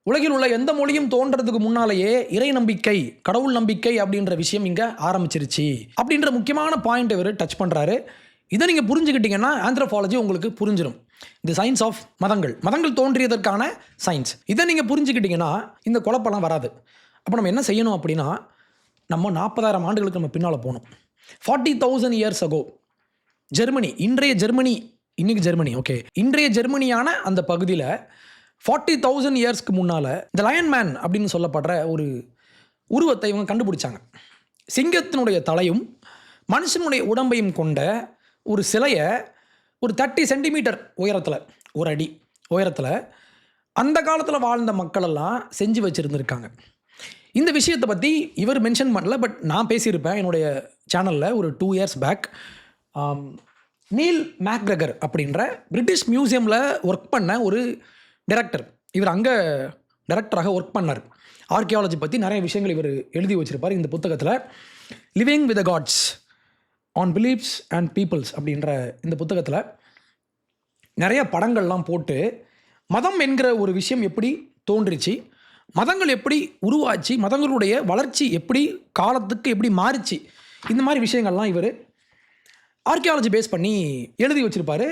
உலகில் உள்ள எந்த மொழியும் தோன்றதுக்கு முன்னாலேயே இறை நம்பிக்கை, கடவுள் நம்பிக்கை அப்படின்ற விஷயம் இங்க ஆரம்பிச்சிருச்சு அப்படின்ற முக்கியமான பாயிண்ட் இவர் டச் பண்றாரு. இதை நீங்க புரிஞ்சுக்கிட்டீங்கன்னா ஆந்த்ரோபாலஜி உங்களுக்கு புரிஞ்சிடும். இந்த சயின்ஸ் ஆஃப் மதங்கள் தோன்றியதற்கான சயின்ஸ். இதை நீங்க புரிஞ்சுக்கிட்டீங்கன்னா இந்த குழப்பம்லாம் வராது. அப்போ நம்ம என்ன செய்யணும் அப்படின்னா, நம்ம 40,000 ஆண்டுகளுக்கு நம்ம பின்னால் போகணும். 40,000 இயர்ஸ் அகோ ஜெர்மனி, இன்றைய ஜெர்மனி, இன்னைக்கு ஜெர்மனி, ஓகே, இன்றைய ஜெர்மனியான அந்த பகுதியில் 40,000 இயர்ஸ்க்கு முன்னால் இந்த லயன் மேன் அப்படின்னு சொல்லப்படுற ஒரு உருவத்தை இவங்க கண்டுபிடிச்சாங்க. சிங்கத்தினுடைய தலையும் மனுஷனுடைய உடம்பையும் கொண்ட ஒரு சிலையை ஒரு 30 சென்டிமீட்டர் உயரத்தில், ஒரு அடி உயரத்தில் அந்த காலத்தில் வாழ்ந்த மக்களெல்லாம் செஞ்சு வச்சுருந்துருக்காங்க. இந்த விஷயத்தை பற்றி இவர் மென்ஷன் பண்ணல, பட் நான் பேசியிருப்பேன் என்னுடைய சேனலில் ஒரு 2 இயர்ஸ் பேக். நீல் மேக்ரெகர் அப்படின்ற பிரிட்டிஷ் மியூசியமில் ஒர்க் பண்ண ஒரு டைரக்டர், இவர் அங்கே டைரக்டராக ஒர்க் பண்ணார். ஆர்கியாலஜி பற்றி நிறைய விஷயங்கள் இவர் எழுதி வச்சுருப்பார். இந்த புத்தகத்தில் living with the gods on beliefs and peoples அப்படின்ற இந்த புத்தகத்தில் நிறைய படங்கள்லாம் போட்டு மதம் என்கிற ஒரு விஷயம் எப்படி தோன்றிச்சு, மதங்கள் எப்படி உருவாச்சு, மதங்களுடைய வளர்ச்சி எப்படி காலத்துக்கு எப்படி மாறிச்சு, இந்த மாதிரி விஷயங்கள்லாம் இவர் ஆர்கியாலஜி பேஸ் பண்ணி எழுதி வச்சுருப்பார்.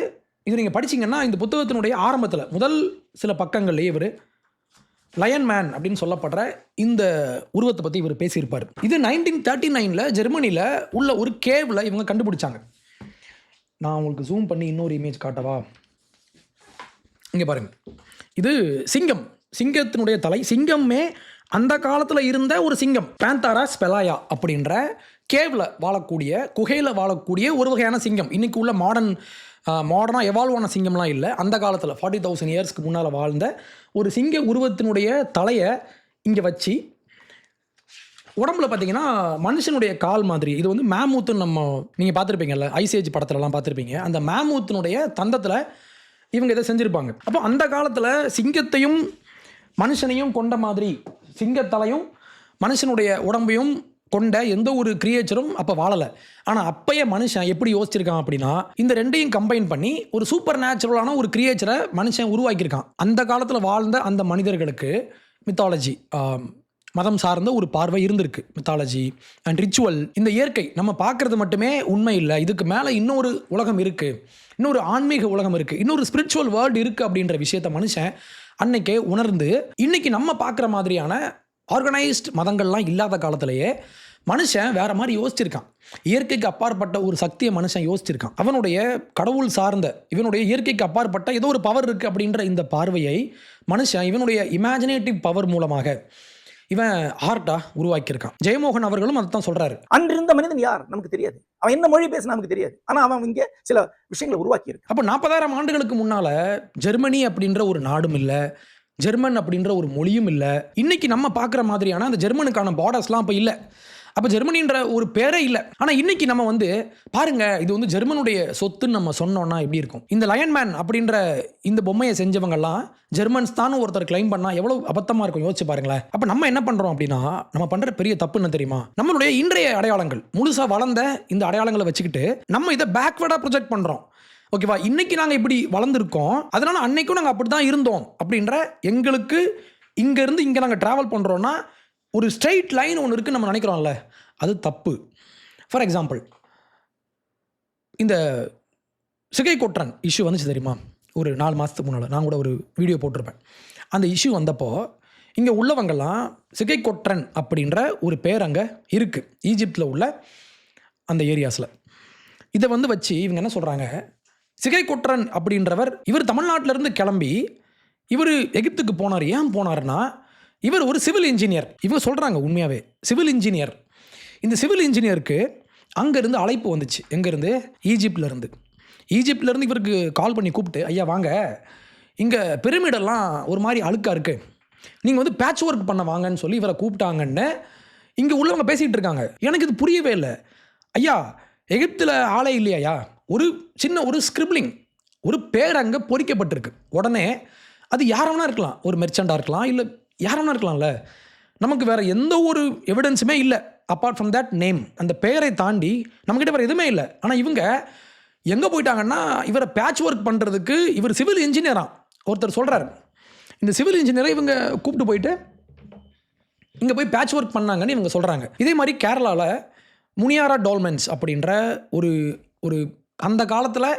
இது நீங்கள் படிச்சிங்கன்னா இந்த புத்தகத்தினுடைய ஆரம்பத்தில் முதல் சில பக்கங்கள்லேயே இவர் லயன் மேன் அப்படின்னு சொல்லப்படுற இந்த உருவத்தை பற்றி இவர் பேசியிருப்பார். இது 1939 ஜெர்மனியில் உள்ள ஒரு கேவில் இவங்க கண்டுபிடிச்சாங்க. நான் உங்களுக்கு ஜூம் பண்ணி இன்னொரு இமேஜ் காட்டவா? இங்கே பாருங்கள், இது சிங்கம், சிங்கத்தினுடைய தலை. சிங்கமே அந்த காலத்தில் இருந்த ஒரு சிங்கம், பேந்தாரஸ் பெலாயா அப்படின்ற கேவில் வாழக்கூடிய, குகையில் வாழக்கூடிய ஒரு வகையான சிங்கம். இன்றைக்கி உள்ள மாடர்னாக எவால்வ் ஆன சிங்கம்லாம் இல்லை. அந்த காலத்தில் 40,000 இயர்ஸ்க்கு முன்னால் வாழ்ந்த ஒரு சிங்க உருவத்தினுடைய தலையை இங்கே வச்சு, உடம்புல பார்த்தீங்கன்னா மனுஷனுடைய கால் மாதிரி, இது வந்து மேமூத்துன்னு நம்ம நீங்கள் பார்த்துருப்பீங்கல்ல, ஐசேஜ் படத்துலலாம் பார்த்துருப்பீங்க, அந்த மேமூத்தினுடைய தந்தத்தில் இவங்க இதை செஞ்சுருப்பாங்க. அப்போ அந்த காலத்தில் சிங்கத்தையும் மனுஷனையும் கொண்ட மாதிரி, சிங்கத்தலையும் மனுஷனுடைய உடம்பையும் கொண்ட எந்த ஒரு கிரியேச்சரும் அப்போ வாழலை. ஆனால் அப்பயே மனுஷன் எப்படி யோசிச்சிருக்கான் அப்படின்னா, இந்த ரெண்டையும் கம்பைன் பண்ணி ஒரு சூப்பர் நேச்சுரலான ஒரு கிரியேச்சரை மனுஷன் உருவாக்கியிருக்கான். அந்த காலத்தில் வாழ்ந்த அந்த மனிதர்களுக்கு மித்தாலஜி, மதம் சார்ந்த ஒரு பார்வை இருந்திருக்கு. மித்தாலஜி அண்ட் ரிச்சுவல், இந்த இயற்கை நம்ம பார்க்குறது மட்டுமே உண்மை இல்லை, இதுக்கு மேலே இன்னொரு உலகம் இருக்குது, இன்னொரு ஆன்மீக உலகம் இருக்குது, இன்னொரு ஸ்பிரிச்சுவல் வேர்ல்டு இருக்குது அப்படின்ற விஷயத்தை மனுஷன் அன்னைக்கே உணர்ந்து, இன்னைக்கு நம்ம பார்க்குற மாதிரியான ஆர்கனைஸ்ட் மதங்கள்லாம் இல்லாத காலத்திலேயே மனுஷன் வேற மாதிரி யோசிச்சிருக்கான். இயற்கைக்கு அப்பாற்பட்ட ஒரு சக்தியை மனுஷன் யோசிச்சிருக்கான். அவனுடைய கடவுள் சார்ந்த, இவனுடைய இயற்கைக்கு அப்பாற்பட்ட ஏதோ ஒரு பவர் இருக்குது அப்படின்ற இந்த பார்வையை மனுஷன் இவனுடைய இமேஜினேட்டிவ் பவர் மூலமாக இவன் ஆர்ட்டாக உருவாக்கியிருக்கான். ஜெயமோகன் அவர்களும் அதை தான் சொல்கிறாரு. அன்றிருந்த மனிதன் யார் நமக்கு தெரியாது, அவன் என்ன மொழி பேச நமக்கு தெரியாது, ஆனால் அவன் இங்கே சில விஷயங்களை உருவாக்கி இருக்கு. அப்போ 40,000 ஆண்டுகளுக்கு முன்னால் ஜெர்மனி அப்படின்ற ஒரு நாடும் இல்லை, ஜெர்மன் அப்படின்ற ஒரு மொழியும் இல்லை. இன்னைக்கு நம்ம பார்க்குற மாதிரியான அந்த ஜெர்மனுக்கான பார்டர்ஸ்லாம் அப்போ இல்லை. அப்போ ஜெர்மனின்ற ஒரு பேரே இல்லை. ஆனால் இன்னைக்கு நம்ம வந்து பாருங்க, இது வந்து ஜெர்மனுடைய சொத்துன்னு நம்ம சொன்னோன்னா எப்படி இருக்கும்? இந்த லயன் மேன் அப்படின்ற இந்த பொம்மையை செஞ்சவங்கெல்லாம் ஜெர்மன்ஸ் தான் ஒருத்தர் கிளைம் பண்ணால் எவ்வளோ அபத்தமாக இருக்கும், யோசிச்சு பாருங்களேன். அப்போ நம்ம என்ன பண்ணுறோம் அப்படின்னா, நம்ம பண்ணுற பெரிய தப்பு என்ன தெரியுமா? நம்மளுடைய இன்றைய அடையாளங்கள், முழுசாக வளர்ந்த இந்த அடையாளங்களை வச்சுக்கிட்டு நம்ம இதை பேக்வேர்டாக ப்ரொஜெக்ட் பண்ணுறோம். ஓகேவா? இன்னைக்கு நாங்கள் இப்படி வளர்ந்துருக்கோம், அதனால அன்னைக்கும் நாங்கள் அப்படி தான் இருந்தோம் அப்படின்ற எங்களுக்கு இங்கேருந்து இங்கே நாங்கள் ட்ராவல் பண்ணுறோன்னா ஒரு ஸ்ட்ரெயிட் லைன் ஒன்று இருக்குன்னு நம்ம நினைக்கிறோம்ல, அது தப்பு. ஃபார் எக்ஸாம்பிள், இந்த சிகை கொற்றன் இஷ்யூ வந்துச்சு தெரியுமா? ஒரு 4 மாதத்துக்கு முன்னால் நான் கூட ஒரு வீடியோ போட்டிருப்பேன். அந்த இஷ்யூ வந்தப்போ இங்கே உள்ளவங்கெல்லாம் சிகை கொற்றன் அப்படின்ற ஒரு பேர் அங்கே இருக்குது, ஈஜிப்தில் உள்ள அந்த ஏரியாஸில். இதை வந்து வச்சு இவங்க என்ன சொல்கிறாங்க, சிகை கொற்றன் அப்படின்றவர் இவர் தமிழ்நாட்டிலேருந்து கிளம்பி இவர் எகிப்துக்கு போனார். ஏன் போனார்னா, இவர் ஒரு சிவில் இன்ஜினியர். இவங்க சொல்கிறாங்க உண்மையாகவே சிவில் இன்ஜினியர். இந்த சிவில் இன்ஜினியருக்கு அங்கேருந்து அழைப்பு வந்துச்சு. எங்கேருந்து? ஈஜிப்ட்லேருந்து. ஈஜிப்ட்லேருந்து இவருக்கு கால் பண்ணி கூப்பிட்டு, ஐயா வாங்க, இங்கே பிரமிடெல்லாம் ஒரு மாதிரி அழுக்காக இருக்குது, நீங்கள் வந்து பேட்ச் ஒர்க் பண்ண வாங்கன்னு சொல்லி இவரை கூப்பிட்டாங்கன்னு இங்கே உள்ளவங்க பேசிகிட்டு இருக்காங்க. எனக்கு இது புரியவே இல்லை. ஐயா, எகிப்தில் ஆளே இல்லையா? ஒரு சின்ன ஒரு ஸ்கிரிப்ளிங், ஒரு பேர் அங்கே பொறிக்கப்பட்டிருக்கு. உடனே அது யாராவனா இருக்கலாம், ஒரு மெர்ச்சண்டாக இருக்கலாம், இல்லை யாராவனா இருக்கலாம்ல. நமக்கு வேறு எந்த ஒரு எவிடன்ஸுமே இல்லை அப்பார்ட் ஃப்ரம் தட் நேம். அந்த பெயரை தாண்டி நம்மக்கிட்ட வேறு எதுவுமே இல்லை. ஆனால் இவங்க எங்கே போயிட்டாங்கன்னா, இவரை பேட்ச் ஒர்க் பண்ணுறதுக்கு, இவர் சிவில் இன்ஜினியராக ஒருத்தர் சொல்கிறாரு. இந்த சிவில் இன்ஜினியரை இவங்க கூப்பிட்டு போயிட்டு இங்கே போய் பேட்ச் ஒர்க் பண்ணாங்கன்னு இவங்க சொல்கிறாங்க. இதே மாதிரி கேரளாவில் முனியாரா டால்மென்ஸ் அப்படின்ற ஒரு ஒரு அந்த காலத்தில்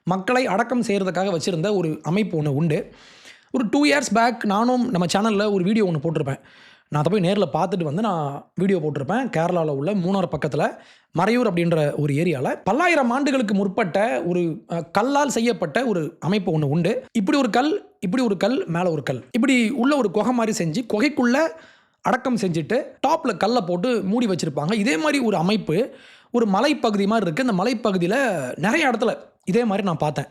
மக்களை அடக்கம் செய்கிறதுக்காக வச்சுருந்த ஒரு அமைப்பு ஒன்று உண்டு. ஒரு 2 years பேக் நானும் நம்ம சேனலில் ஒரு வீடியோ ஒன்று போட்டிருப்பேன். நான் அதை போய் நேரில் பார்த்துட்டு வந்து நான் வீடியோ போட்டிருப்பேன். கேரளாவில் உள்ள மூணார் பக்கத்தில் மறையூர் அப்படின்ற ஒரு ஏரியாவில் பல்லாயிரம் ஆண்டுகளுக்கு முற்பட்ட ஒரு கல்லால் செய்யப்பட்ட ஒரு அமைப்பு ஒன்று உண்டு. இப்படி ஒரு கல் மேலே ஒரு கல், இப்படி உள்ள ஒரு குகை மாதிரி செஞ்சு குகைக்குள்ளே அடக்கம் செஞ்சுட்டு டாப்பில் கல்லை போட்டு மூடி வச்சுருப்பாங்க. இதே மாதிரி ஒரு அமைப்பு ஒரு மலைப்பகுதி மாதிரி இருக்குது. இந்த மலைப்பகுதியில் நிறைய இடத்துல இதே மாதிரி நான் பார்த்தேன்.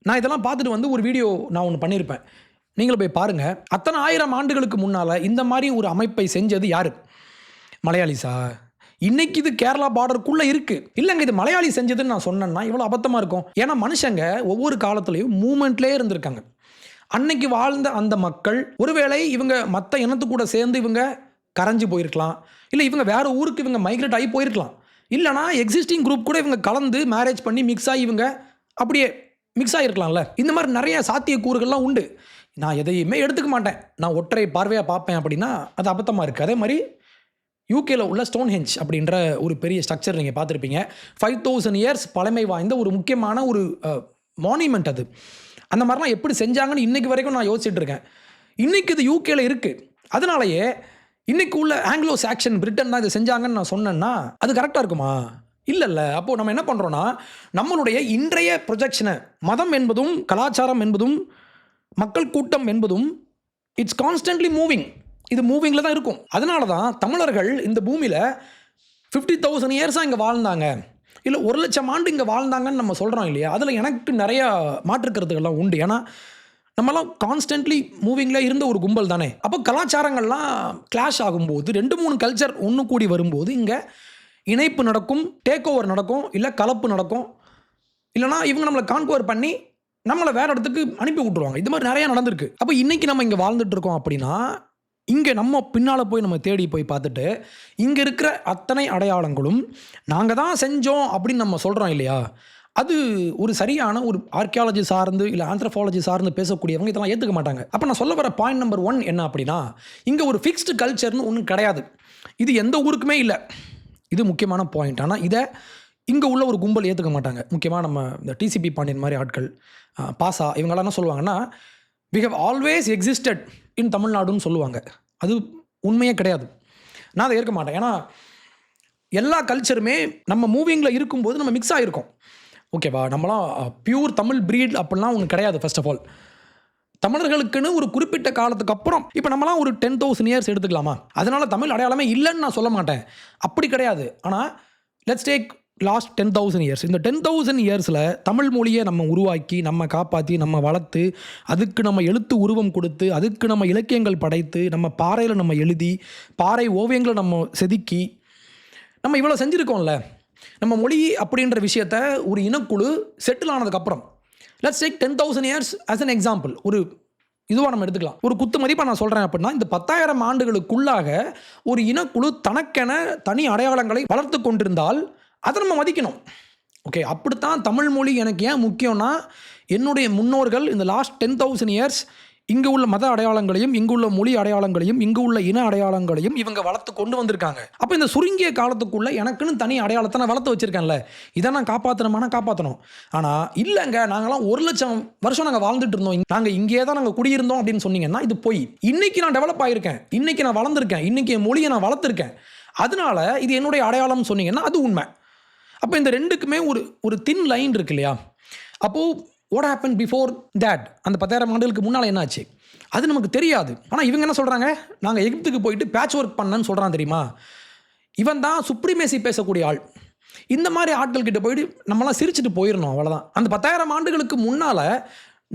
நான் இதெல்லாம் பார்த்துட்டு வந்து ஒரு வீடியோ நான் ஒன்று பண்ணியிருப்பேன். நீங்களும் போய் பாருங்கள். அத்தனை 1000 ஆண்டுகளுக்கு முன்னால் இந்த மாதிரி ஒரு அமைப்பை செஞ்சது யார்? மலையாளிஸா? இன்னைக்கு இது கேரளா பார்டருக்குள்ளே இருக்குது. இல்லைங்க, இது மலையாளி செஞ்சதுன்னு நான் சொன்னேன்னா இவ்வளோ அபத்தமாக இருக்கும். ஏன்னா மனுஷங்க ஒவ்வொரு காலத்துலேயும் மூமெண்ட்லேயே இருந்திருக்காங்க. அன்னைக்கு வாழ்ந்த அந்த மக்கள் ஒருவேளை இவங்க மற்ற இனத்து கூட சேர்ந்து இவங்க கரைஞ்சி போயிருக்கலாம், இல்லை இவங்க வேறு ஊருக்கு இவங்க மைக்ரேட் ஆகி போயிருக்கலாம், இல்லைனா எக்ஸிஸ்டிங் குரூப் கூட இவங்க கலந்து மேரேஜ் பண்ணி மிக்ஸ் ஆகி இவங்க அப்படியே மிக்ஸ் ஆகிருக்கலாம்ல. இந்த மாதிரி நிறைய சாத்தியக்கூறுகள்லாம் உண்டு. நான் எதையுமே எடுத்துக்க மாட்டேன். நான் ஒற்றை பார்வையாக பார்ப்பேன் அப்படின்னா அது அபத்தமாக இருக்குது. அதே மாதிரி யூகேல உள்ள ஸ்டோன்ஹெஞ்ச் அப்படின்ற ஒரு பெரிய ஸ்ட்ரக்சர் நீங்கள் பார்த்துருப்பீங்க. 5000 years பழமை வாய்ந்த ஒரு முக்கியமான ஒரு மானுமெண்ட் அது. அந்த மாதிரிலாம் எப்படி செஞ்சாங்கன்னு இன்றைக்கு வரைக்கும் நான் யோசிச்சுட்டு இருக்கேன். இன்றைக்கி இது யூகேல இருக்குது. அதனாலேயே இன்றைக்கி உள்ள ஆங்கிலோ சாக்சன் பிரிட்டன் தான் இதை செஞ்சாங்கன்னு நான் சொன்னேன்னா அது கரெக்டாக இருக்குமா? இல்லைல்ல. அப்போது நம்ம என்ன பண்ணுறோன்னா, நம்மளுடைய இன்றைய ப்ரொஜெக்ஷனை, மதம் என்பதும் கலாச்சாரம் என்பதும் மக்கள் கூட்டம் என்பதும் இட்ஸ் கான்ஸ்டன்ட்லி மூவிங். இது மூவிங்கில் தான் இருக்கும். அதனால தான் தமிழர்கள் இந்த பூமியில் 50,000 years இங்கே வாழ்ந்தாங்க, இல்லை 1,00,000 ஆண்டு இங்கே வாழ்ந்தாங்கன்னு நம்ம சொல்கிறோம் இல்லையா? அதில் எனக்கு நிறையா மாற்றுக்கருத்துக்கள்லாம் உண்டு. ஏன்னா நம்மலாம் கான்ஸ்டன்ட்லி மூவிங்கில் இருந்த ஒரு கும்பல் தானே. அப்போ கலாச்சாரங்கள்லாம் கிளாஷ் ஆகும்போது 2-3 கல்ச்சர் ஒன்று கூடி வரும்போது இங்கே இணைப்பு நடக்கும், டேக் ஓவர் நடக்கும், இல்லை கலப்பு நடக்கும், இல்லைனா இவங்க நம்மளை கான்கோவர் பண்ணி நம்மளை வேறு இடத்துக்கு அனுப்பி விட்ருவாங்க. இது மாதிரி நிறையா நடந்திருக்கு. அப்போ இன்றைக்கி நம்ம இங்கே வாழ்ந்துட்டுருக்கோம் அப்படின்னா இங்கே நம்ம பின்னால் போய் நம்ம தேடி போய் பார்த்துட்டு இங்கே இருக்கிற அத்தனை அடையாளங்களும் நாங்கள் தான் செஞ்சோம் அப்படின்னு நம்ம சொல்கிறோம் இல்லையா? அது ஒரு சரியான ஒரு ஆர்கியாலஜி சார்ந்து இல்லை ஆந்த்ரோபாலஜி சார்ந்து பேசக்கூடியவங்க இதெல்லாம் ஏற்றுக்க மாட்டாங்க. அப்போ நான் சொல்ல வர பாயிண்ட் நம்பர் 1 என்ன அப்படின்னா, இங்கே ஒரு ஃபிக்ஸ்டு கல்ச்சர்னு ஒன்றும் கிடையாது. இது எந்த ஊருக்குமே இல்லை. இது முக்கியமான பாயிண்ட். ஆனால் இதை இங்கே உள்ள ஒரு கும்பல் ஏற்றுக்க மாட்டாங்க. முக்கியமாக நம்ம இந்த டிசிபி பாண்டியன் மாதிரி ஆட்கள், பாசா, இவங்களாம் என்ன சொல்லுவாங்கன்னா, வி ஹவ் ஆல்வேஸ் எக்ஸிஸ்டட் இன் தமிழ்நாடுன்னு சொல்லுவாங்க. அது உண்மையே கிடையாது. நான் அதை ஏற்க மாட்டேன். ஏன்னா எல்லா கல்ச்சருமே நம்ம மூவிங்கில் இருக்கும்போது நம்ம மிக்ஸ் ஆகிருக்கோம். ஓகேவா? நம்மளாம் பியூர் தமிழ் ப்ரீட் அப்படிலாம் ஒன்று கிடையாது. ஃபர்ஸ்ட் ஆஃப் ஆல் தமிழர்களுக்குன்னு ஒரு குறிப்பிட்ட காலத்துக்கு அப்புறம் இப்போ நம்மளாம் ஒரு 10,000 years எடுத்துக்கலாமா? அதனால் தமிழ் அடையாளமே இல்லைன்னு நான் சொல்ல மாட்டேன். அப்படி கிடையாது. ஆனால் லெட்ஸ் டேக் லாஸ்ட் 10,000 years. இந்த 10,000 yearsல தமிழ் மொழியை நம்ம உருவாக்கி, நம்ம காப்பாற்றி, நம்ம வளர்த்து, அதுக்கு நம்ம எழுத்து உருவம் கொடுத்து, அதுக்கு நம்ம இலக்கியங்கள் படைத்து, நம்ம பாறையில் நம்ம எழுதி, பாறை ஓவியங்களை நம்ம செதுக்கி, நம்ம இவ்வளோ செஞ்சுருக்கோம்ல. நம்ம மொழி அப்படின்ற விஷயத்த ஒரு இனக்குழு செட்டில் ஆனதுக்கப்புறம் let's take 10,000 years as an example. ஒரு இதுவாக நம்ம எடுத்துக்கலாம். ஒரு குத்து மதிப்பாக நான் சொல்கிறேன் அப்படின்னா, இந்த 10,000 ஆண்டுகளுக்குள்ளாக ஒரு இனக்குழு தனக்கென தனி அடையாளங்களை வளர்த்து கொண்டிருந்தால் அதை நம்ம மதிக்கணும். ஓகே, அப்படித்தான் தமிழ் மொழி எனக்கு ஏன் முக்கியம்னா, என்னுடைய முன்னோர்கள் இந்த லாஸ்ட் 10,000 years இங்கே உள்ள மத அடையாளங்களையும், இங்கு உள்ள மொழி அடையாளங்களையும், இங்கு உள்ள இன அடையாளங்களையும் இவங்க வளர்த்து கொண்டு வந்திருக்காங்க. அப்போ இந்த சுருங்கிய காலத்துக்குள்ள எனக்குன்னு தனி அடையாளத்தை நான் வளர்த்து வச்சிருக்கேன்ல, இதை நான் காப்பாற்றணுமானா காப்பாற்றணும். ஆனால் இல்லைங்க, நாங்களாம் 1,00,000 வருஷம் நாங்கள் வாழ்ந்துட்டு இருந்தோம், நாங்கள் இங்கே தான் நாங்கள் குடியிருந்தோம் அப்படின்னு சொன்னீங்கன்னா இது போய். இன்னைக்கு நான் டெவலப் ஆகியிருக்கேன், இன்னைக்கு நான் வளர்ந்துருக்கேன், இன்னைக்கு என் மொழியை நான் வளர்த்துருக்கேன். அதனால இது என்னுடைய அடையாளம் சொன்னீங்கன்னா அது உண்மை. அப்போ இந்த ரெண்டுக்குமே ஒரு தின் லைன் இருக்கு இல்லையா? அப்போது வாட் ஹேப்பன் பிஃபோர் தேட், அந்த 10,000 ஆண்டுகளுக்கு முன்னால் என்னாச்சு அது நமக்கு தெரியாது. ஆனால் இவங்க என்ன சொல்கிறாங்க, நாங்கள் எகிப்துக்கு போயிட்டு பேட்ச் ஒர்க் பண்ணேன்னு சொல்கிறான் தெரியுமா? இவன் தான் சுப்ரீமேசி பேசக்கூடிய ஆள். இந்த மாதிரி ஆட்கள் கிட்ட போயிட்டு நம்மளாம் சிரிச்சுட்டு போயிடணும், அவ்வளோதான். அந்த 10,000 ஆண்டுகளுக்கு முன்னால்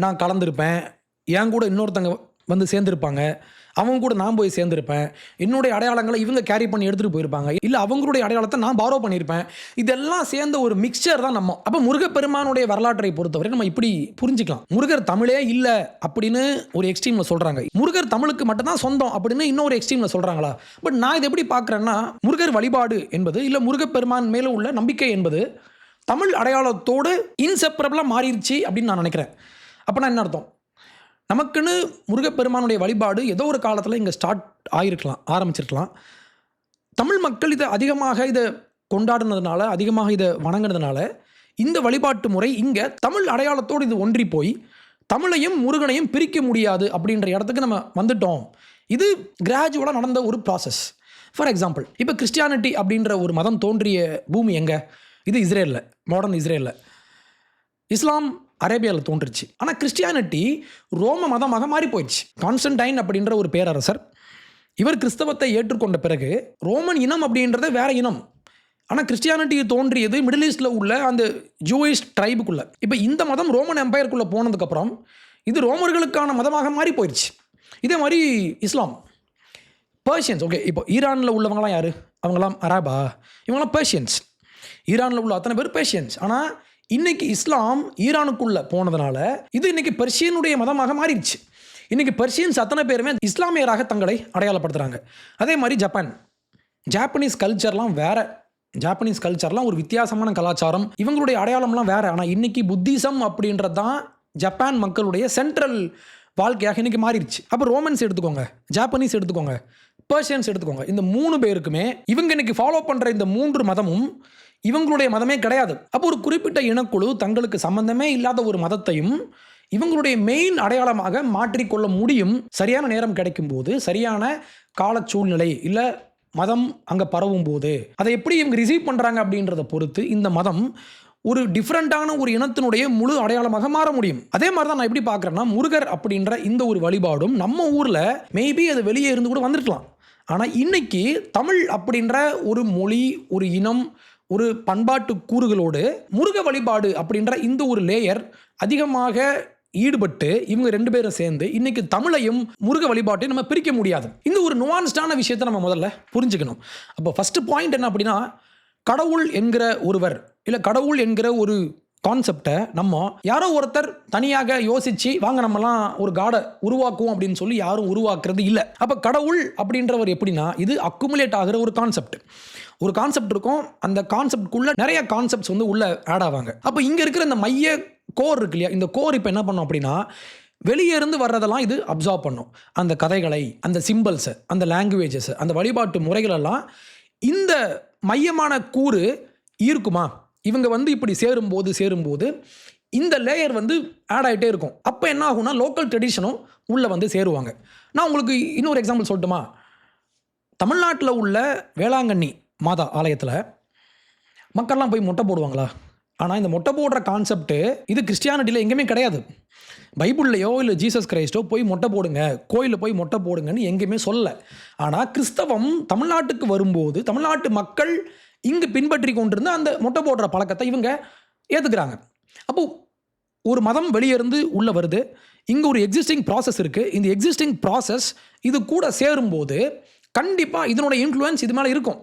நான் கலந்துருப்பேன், என் கூட இன்னொருத்தங்க வந்து சேர்ந்துருப்பாங்க, அவங்க கூட நான் போய் சேர்ந்துருப்பேன், என்னுடைய அடையாளங்களை இவங்க கேரி பண்ணி எடுத்துகிட்டு போயிருப்பாங்க, இல்லை அவங்களுடைய அடையாளத்தை நான் பாரோ பண்ணியிருப்பேன். இதெல்லாம் சேர்ந்த ஒரு மிக்சர் தான் நம்ம. அப்போ முருகப்பெருமானுடைய வரலாற்றை பொறுத்தவரை நம்ம இப்படி புரிஞ்சுக்கலாம். முருகர் தமிழே இல்லை அப்படின்னு ஒரு எக்ஸ்ட்ரீமில் சொல்கிறாங்க, முருகர் தமிழுக்கு மட்டும்தான் சொந்தம் அப்படின்னு இன்னொரு எக்ஸ்ட்ரீமில் சொல்கிறாங்களா? பட் நான் இதை எப்படி பார்க்குறேன்னா, முருகர் வழிபாடு என்பது இல்லை முருகப்பெருமான் மேலே உள்ள நம்பிக்கை என்பது தமிழ் அடையாளத்தோடு இன்செப்பரபிளாக மாறிடுச்சு அப்படின்னு நான் நினைக்கிறேன். அப்போனா என்ன அர்த்தம்? நமக்குன்னு முருகப்பெருமானுடைய வழிபாடு ஏதோ ஒரு காலத்தில் இங்கே ஸ்டார்ட் ஆரம்பிச்சிருக்கலாம். தமிழ் மக்கள் இதை அதிகமாக கொண்டாடுனதுனால, அதிகமாக இதை வணங்குனதுனால இந்த வழிபாட்டு முறை இங்கே தமிழ் அடையாளத்தோடு இது ஒன்றி போய் தமிழையும் முருகனையும் பிரிக்க முடியாது அப்படின்ற இடத்துக்கு நம்ம வந்துட்டோம். இது கிராஜுவலாக நடந்த ஒரு ப்ராசஸ். ஃபார் எக்ஸாம்பிள், இப்போ கிறிஸ்டியானிட்டி அப்படின்ற ஒரு மதம் தோன்றிய பூமி எங்கே? இது இஸ்ரேலில், மாடர்ன் இஸ்ரேலில். இஸ்லாம் அரேபியாவில் தோன்றுச்சு. ஆனால் கிறிஸ்டியானிட்டி ரோம மதமாக மாறி போயிடுச்சு. கான்ஸ்டன்டைன் அப்படின்ற ஒரு பேரரசர், இவர் கிறிஸ்தவத்தை ஏற்றுக்கொண்ட பிறகு ரோமன் இனம் அப்படின்றது வேற இனம். ஆனால் கிறிஸ்டியானிட்டி தோன்றியது மிடில் ஈஸ்டில் உள்ள அந்த ஜூயிஷ் ட்ரைபுக்குள்ளே. இப்போ இந்த மதம் ரோமன் எம்பையருக்குள்ளே போனதுக்கப்புறம் இது ரோமர்களுக்கான மதமாக மாறி போயிடுச்சு. இதே மாதிரி இஸ்லாம், பர்ஷியன்ஸ். ஓகே, இப்போ ஈரானில் உள்ளவங்களாம் யார்? அவங்களாம் அராபா? இவங்களாம் பர்ஷியன்ஸ். ஈரானில் உள்ள அத்தனை பேர் பர்ஷியன்ஸ். ஆனால் இன்னைக்கு இஸ்லாம் ஈரானுக்குள்ளே போனதுனால இது இன்னைக்கு பர்ஷியனுடைய மதமாக மாறிடுச்சு. இன்னைக்கு பர்ஷியன்ஸ் அத்தனை பேருமே இஸ்லாமியராக தங்களை அடையாளப்படுத்துகிறாங்க. அதே மாதிரி ஜாப்பனீஸ் கல்ச்சர்லாம் வேற. ஜாப்பனீஸ் கல்ச்சர்லாம் ஒரு வித்தியாசமான கலாச்சாரம், இவங்களுடைய அடையாளம்லாம் வேற. ஆனால் இன்னைக்கு புத்திசம் அப்படின்றது தான் ஜப்பான் மக்களுடைய சென்ட்ரல் வாழ்க்கையாக இன்னைக்கு மாறிடுச்சு. அப்போ ரோமன்ஸ் எடுத்துக்கோங்க, ஜாப்பனீஸ் எடுத்துக்கோங்க, பர்ஷியன்ஸ் எடுத்துக்கோங்க, இந்த 3 பேருக்குமே இவங்க இன்னைக்கு ஃபாலோ பண்ணுற இந்த 3 மதமும் இவங்களுடைய மதமே கிடையாது. அப்போ ஒரு குறிப்பிட்ட இனக்குழு தங்களுக்கு சம்பந்தமே இல்லாத ஒரு மதத்தையும் இவங்களுடைய மெயின் அடையாளமாக மாற்றிக்கொள்ள முடியும். சரியான நேரம் கிடைக்கும் போது, சரியான கால சூழ்நிலை இல்லை மதம் அங்கே பரவும் போது அதை எப்படி இவங்க ரிசீவ் பண்ணுறாங்க அப்படின்றத பொறுத்து இந்த மதம் ஒரு டிஃப்ரெண்ட்டான ஒரு இனத்தினுடைய முழு அடையாளமாக மாற முடியும். அதே மாதிரி தான் நான் எப்படி பார்க்குறேன்னா, முருகர் அப்படின்ற இந்த ஒரு வழிபாடும் நம்ம ஊரில் மேபி அது வெளியே இருந்து கூட வந்திருக்கலாம். ஆனால் இன்னைக்கு தமிழ் அப்படின்ற ஒரு மொழி, ஒரு இனம், ஒரு பண்பாட்டு கூறுகளோடு முருக வழிபாடு அப்படின்ற இந்த ஒரு லேயர் அதிகமாக ஈடுபட்டு இவங்க 2 பேரும் சேர்ந்து இன்னைக்கு தமிழையும் முருக வழிபாட்டையும் நம்ம பிரிக்க முடியாது. இந்த ஒரு நுவான்ஸ்டான விஷயத்தை நம்ம முதல்ல புரிஞ்சுக்கணும். அப்போ ஃபர்ஸ்ட் பாயிண்ட் என்ன அப்படின்னா, கடவுள் என்கிற ஒருவர் இல்லை கடவுள் என்கிற ஒரு கான்செப்டை நம்ம யாரோ ஒருத்தர் தனியாக யோசிச்சு வாங்க நம்மலாம் ஒரு காடை உருவாக்குவோம் அப்படின்னு சொல்லி யாரும் உருவாக்குறது இல்லை. அப்போ கடவுள் அப்படின்றவர் எப்படின்னா, இது அக்குமுலேட் ஆகிற ஒரு கான்செப்ட். ஒரு கான்செப்ட் இருக்கும், அந்த கான்செப்ட்குள்ள நிறைய கான்செப்ட்ஸ் வந்து உள்ள ஆட் ஆவாங்க. அப்போ இங்கே இருக்கிற இந்த மைய கோர் இருக்கு இல்லையா, இந்த கோர் இப்போ என்ன பண்ணும் அப்படின்னா, வெளியே இருந்து வர்றதெல்லாம் இது அப்சார்ப் பண்ணும். அந்த கதைகளை, அந்த சிம்பிள்ஸை, அந்த லாங்குவேஜஸ், அந்த வழிபாட்டு முறைகளெல்லாம் இந்த மையமான கூறு ஈர்க்குமா? இவங்க வந்து இப்படி சேரும்போது இந்த லேயர் வந்து ஆட் ஆகிட்டே இருக்கும். அப்போ என்ன ஆகும்னா, லோக்கல் ட்ரெடிஷனும் உள்ளே வந்து சேருவாங்க. நான் உங்களுக்கு இன்னொரு எக்ஸாம்பிள் சொல்லட்டுமா? தமிழ்நாட்டில் உள்ள வேளாங்கண்ணி மாதா ஆலயத்தில் மக்கள்லாம் போய் மொட்டை போடுவாங்களா? ஆனால் இந்த மொட்டை போடுற கான்செப்ட்டு இது கிறிஸ்டியானிட்டியில் எங்கேயுமே கிடையாது. பைபிள்லையோ இல்லை ஜீசஸ் கிரைஸ்டோ போய் மொட்டை போடுங்க, கோயிலில் போய் மொட்டை போடுங்கன்னு எங்கேயுமே சொல்லலை. ஆனால் கிறிஸ்தவம் தமிழ்நாட்டுக்கு வரும்போது தமிழ்நாட்டு மக்கள் இங்கு பின்பற்றி கொண்டிருந்த அந்த மொட்டை போடுற பழக்கத்தை இவங்க ஏற்றுக்கிறாங்க. அப்போது ஒரு மதம் வெளியே இருந்து உள்ளே வருது, இங்கே ஒரு எக்ஸிஸ்டிங் ப்ராசஸ் இருக்குது. இந்த எக்ஸிஸ்டிங் ப்ராசஸ் இது கூட சேரும்போது கண்டிப்பாக இதனோட இன்ஃப்ளூயன்ஸ் இது மேலே இருக்கும்.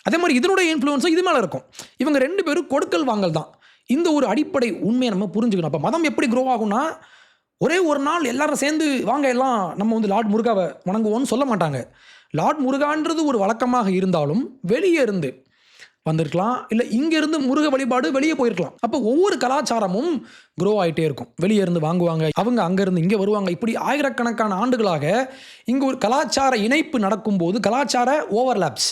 அதே மாதிரி இதனுடைய இன்ஃப்ளூயன்ஸும் இது மேலே இருக்கும். இவங்க 2 பேரும் கொடுக்கல் வாங்கல் தான். இந்த ஒரு அடிப்படை உண்மையை நம்ம புரிஞ்சுக்கணும். அப்போ மதம் எப்படி க்ரோ ஆகும்னா, ஒரே ஒரு நாள் எல்லாரும் சேர்ந்து வாங்க எல்லாம் நம்ம வந்து லார்ட் முருகாவை வணங்குவோன்னு சொல்ல மாட்டாங்க. லார்ட் முருகான்றது ஒரு வழக்கமாக இருந்தாலும் வெளியே இருந்து வந்திருக்கலாம், இல்லை இங்கேருந்து முருக வழிபாடு வெளியே போயிருக்கலாம். அப்போ ஒவ்வொரு கலாச்சாரமும் க்ரோ ஆகிட்டே இருக்கும். வெளியே இருந்து வாங்குவாங்க, அவங்க அங்கேருந்து இங்கே வருவாங்க. இப்படி ஆயிரக்கணக்கான ஆண்டுகளாக இங்கே ஒரு கலாச்சார இணைப்பு நடக்கும்போது, கலாச்சார ஓவர்லாப்ஸ்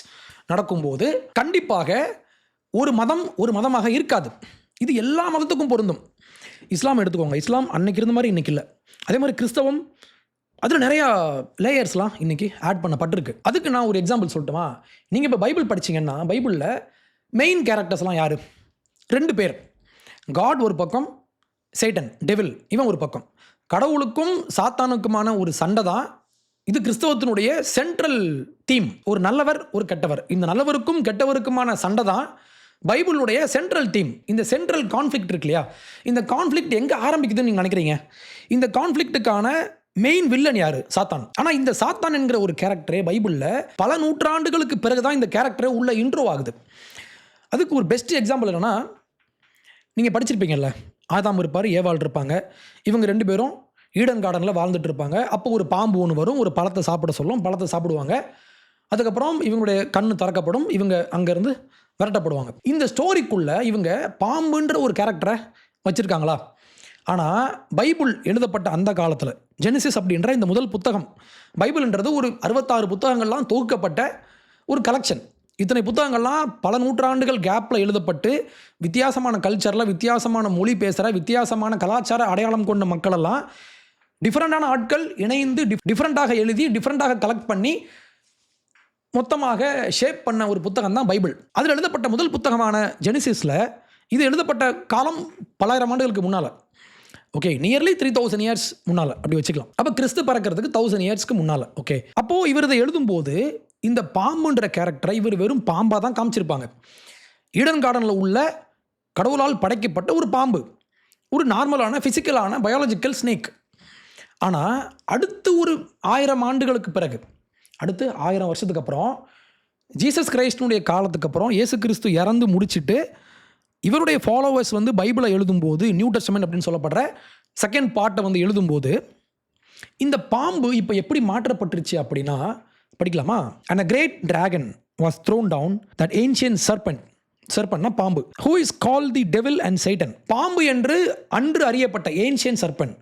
நடக்கும்போது கண்டிப்பாக ஒரு மதம் ஒரு மதமாக இருக்காது. இது எல்லா மதத்துக்கும் பொருந்தும். இஸ்லாம் எடுத்துக்கோங்க, இஸ்லாம் அன்னைக்கு இருந்த மாதிரி இன்னைக்கு இல்லை. அதே மாதிரி கிறிஸ்தவம் அதில் நிறையா லேயர்ஸ்லாம் இன்றைக்கி ஆட் பண்ணப்பட்டிருக்கு. அதுக்கு நான் ஒரு எக்ஸாம்பிள் சொல்லட்டுமா? நீங்கள் இப்போ பைபிள் படிச்சீங்கன்னா பைபிளில் மெயின் கேரக்டர்ஸ்லாம் யார்? 2 பேர். காட் ஒரு பக்கம், சேட்டன் டெவில் இவன் ஒரு பக்கம். கடவுளுக்கும் சாத்தானுக்குமான ஒரு சண்டை தான் இது கிறிஸ்தவத்தினுடைய சென்ட்ரல் தீம். ஒரு நல்லவர் ஒரு கெட்டவர், இந்த நல்லவருக்கும் கெட்டவருக்குமான சண்டை தான் பைபிளுடைய சென்ட்ரல் தீம். இந்த சென்ட்ரல் கான்ஃப்ளிக்ட் இருக்கு இல்லையா, இந்த கான்ஃப்ளிக்ட் எங்கே ஆரம்பிக்குதுன்னு நீங்கள் நினைக்கிறீங்க? இந்த கான்ஃப்ளிக்ட்டுக்கான மெயின் வில்லன் யாரு? சாத்தான். ஆனால் இந்த சாத்தான் என்கிற ஒரு கேரக்டரே பைபிளில் பல நூற்றாண்டுகளுக்கு பிறகு தான் இந்த கேரக்டரே உள்ள இன்ட்ரோ ஆகுது. அதுக்கு ஒரு பெஸ்ட் எக்ஸாம்பிள் என்னன்னா, நீங்கள் படிச்சிருப்பீங்கல்ல, ஆதாம் இருப்பார், ஏவாள் இருப்பாங்க. இவங்க 2 பேரும் ஈடன் கார்டனில் வாழ்ந்துட்டு இருப்பாங்க. அப்போ ஒரு பாம்பு ஒன்று வரும், ஒரு பழத்தை சாப்பிட சொல்லும், பழத்தை சாப்பிடுவாங்க. அதுக்கப்புறம் இவங்களுடைய கண்ணு திறக்கப்படும், இவங்க அங்கேருந்து விரட்டப்படுவாங்க. இந்த ஸ்டோரிக்குள்ளே இவங்க பாம்புன்ற ஒரு கேரக்டரை வச்சுருக்காங்களா? ஆனால் பைபிள் எழுதப்பட்ட அந்த காலத்தில் ஜெனிசிஸ் அப்படின்ற இந்த முதல் புத்தகம், பைபிள்ன்றது ஒரு 66 புத்தகங்கள்லாம் தொகுக்கப்பட்ட ஒரு கலெக்ஷன். இத்தனை புத்தகங்கள்லாம் பல நூற்றாண்டுகள் கேப்பில் எழுதப்பட்டு வித்தியாசமான கல்ச்சரில் வித்தியாசமான மொழி பேசுகிற வித்தியாசமான கலாச்சார அடையாளம் கொண்ட மக்களெல்லாம் டிஃப்ரெண்டான ஆட்கள் இணைந்து டிஃப்ரெண்ட்டாக எழுதி டிஃப்ரெண்ட்டாக கலெக்ட் பண்ணி மொத்தமாக ஷேப் பண்ண ஒரு புத்தகம் தான் பைபிள். அதில் எழுதப்பட்ட முதல் புத்தகமான ஜெனிசிஸில் இது எழுதப்பட்ட காலம் பலாயிரம் ஆண்டுகளுக்கு முன்னால். ஓகே, நியர்லி 3000 இயர்ஸ் முன்னால் அப்படி வச்சுக்கலாம். அப்போ கிறிஸ்து பறக்கிறதுக்கு 1000 இயர்ஸ்க்கு முன்னால். ஓகே, அப்போது இவர் இதை எழுதும்போது இந்த பாம்புன்ற கேரக்டரை இவர் வெறும் பாம்பாக தான் காமிச்சிருப்பாங்க. ஈடன் கார்டனில் உள்ள கடவுளால் படைக்கப்பட்ட ஒரு பாம்பு, ஒரு நார்மலான ஃபிசிக்கலான பயாலஜிக்கல் ஸ்னேக். ஆனால் அடுத்து ஒரு 1000 ஆண்டுகளுக்கு பிறகு, அடுத்து 1000 வருஷத்துக்கு அப்புறம், ஜீசஸ் கிரைஸ்டனுடைய காலத்துக்கு அப்புறம், இயேசு கிறிஸ்து இறந்து முடிச்சுட்டு இவருடைய ஃபாலோவர்ஸ் வந்து பைபிளை எழுதும்போது, நியூ டெஸ்டமென்ட் அப்படின்னு சொல்லப்படுற செகண்ட் பார்ட்டை வந்து எழுதும்போது இந்த பாம்பு இப்போ எப்படி மாற்றப்பட்டுருச்சு அப்படின்னா படிக்கலாமா? And a great dragon was thrown down, that ancient serpent, serpentனா பாம்பு, who is called the devil and Satan. பாம்பு என்று அன்று அறியப்பட்ட ஏன்ஷியன் சர்பென்ட்,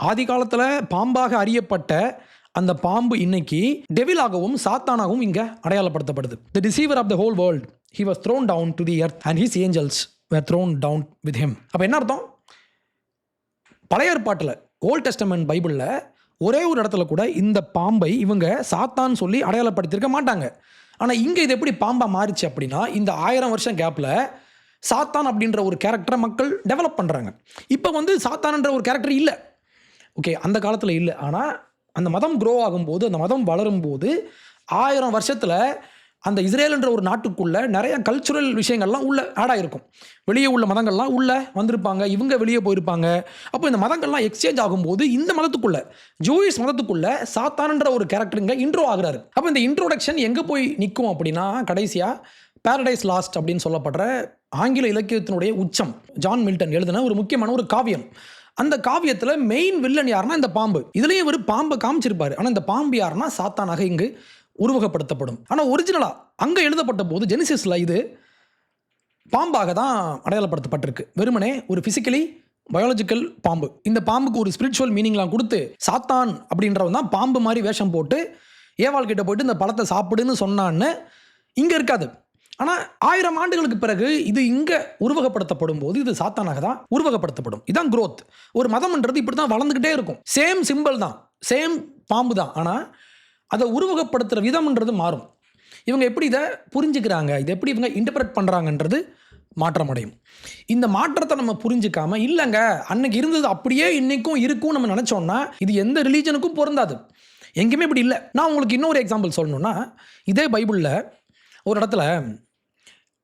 ஆதி காலத்தில் பாம்பாக அறியப்பட்ட அந்த பாம்பு இன்னைக்கு டெவிலாகவும் சாத்தானாகவும் இங்கே அடையாளப்படுத்தப்படுது. The deceiver of the whole world, he was thrown down to the earth and his angels were thrown down with him. அப்போ என்ன அர்த்தம்? பழைய ஏற்பாட்டில் ஓல்ட் டெஸ்டமென்ட் பைபிளில் ஒரே ஒரு இடத்துல கூட இந்த பாம்பை இவங்க சாத்தான் சொல்லி அடையாளப்படுத்தியிருக்க மாட்டாங்க. ஆனால் இங்கே இது எப்படி பாம்பாக மாறிச்சு அப்படின்னா, இந்த 1000 வருஷம் கேப்பில் சாத்தான் அப்படின்ற ஒரு கேரக்டரை மக்கள் டெவலப் பண்ணுறாங்க. இப்போ வந்து சாத்தான்ன்ற ஒரு கேரக்டர் இல்லை. ஓகே, அந்த காலத்தில் இல்லை. ஆனால் அந்த மதம் க்ரோ ஆகும்போது, அந்த மதம் வளரும்போது 1000 வருஷத்தில் அந்த இஸ்ரேல்ன்ற ஒரு நாட்டுக்குள்ள நிறைய கல்ச்சுரல் விஷயங்கள்லாம் உள்ள ஆட் ஆகிருக்கும். வெளியே உள்ள மதங்கள்லாம் உள்ளே வந்திருப்பாங்க, இவங்க வெளியே போயிருப்பாங்க. அப்போ இந்த மதங்கள்லாம் எக்ஸ்சேஞ்ச் ஆகும்போது இந்த மதத்துக்குள்ள, ஜூயிஷ் மதத்துக்குள்ள சாத்தான்ன்ற ஒரு கேரக்டருங்க இன்ட்ரோ ஆகுறாரு. அப்போ இந்த இன்ட்ரோடக்ஷன் எங்கே போய் நிற்கும் அப்படின்னா, கடைசியாக பேரடைஸ் லாஸ்ட் அப்படின்னு சொல்லப்படுற ஆங்கில இலக்கியத்தினுடைய உச்சம், ஜான் மில்டன் எழுதின ஒரு முக்கியமான ஒரு காவியம். அந்த காவியத்தில் மெயின் வில்லன் யாருன்னா இந்த பாம்பு. இதுலேயே ஒரு பாம்பை காமிச்சிருப்பாரு. ஆனால் இந்த பாம்பு யாருன்னா சாத்தானாக இங்கு உருவகப்படுத்தப்படும். ஆனால் ஒரிஜினலாக அங்கே எழுதப்பட்ட போது ஜெனிசிஸில் இது பாம்பாக தான் அடையாளப்படுத்தப்பட்டிருக்கு. வெறுமனே ஒரு ஃபிசிக்கலி பயாலஜிக்கல் பாம்பு. இந்த பாம்புக்கு ஒரு ஸ்பிரிச்சுவல் மீனிங்லாம் கொடுத்து சாத்தான் அப்படின்றவன் தான் பாம்பு மாதிரி வேஷம் போட்டு ஏவாள் கிட்ட போயிட்டு இந்த பழத்தை சாப்பிடுன்னு சொன்னான்னு இங்கே இருக்காது. ஆனால் 1000 ஆண்டுகளுக்கு பிறகு இது இங்கே உருவகப்படுத்தப்படும் போது இது சாத்தானாக தான் உருவகப்படுத்தப்படும். இதுதான் க்ரோத். ஒரு மதம்ன்றது இப்படி தான் வளர்ந்துக்கிட்டே இருக்கும். சேம் சிம்பிள் தான், சேம் பாம்பு தான். ஆனால் அதை உருவகப்படுத்துகிற விதம்ன்றது மாறும். இவங்க எப்படி இதை புரிஞ்சுக்கிறாங்க, இதை எப்படி இவங்க இன்டர்பிரட் பண்ணுறாங்கன்றது மாற்றம் அடையும். இந்த மாற்றத்தை நம்ம புரிஞ்சிக்காம, இல்லைங்க அன்னைக்கு இருந்தது அப்படியே இன்றைக்கும் இருக்கும் நம்ம நினச்சோன்னா இது எந்த ரிலீஜனுக்கும் பொருந்தாது. எங்கேயுமே இப்படி இல்லை. நான் உங்களுக்கு இன்னொரு எக்ஸாம்பிள் சொல்லணுன்னா, இதே பைபிளில் ஒரு இடத்துல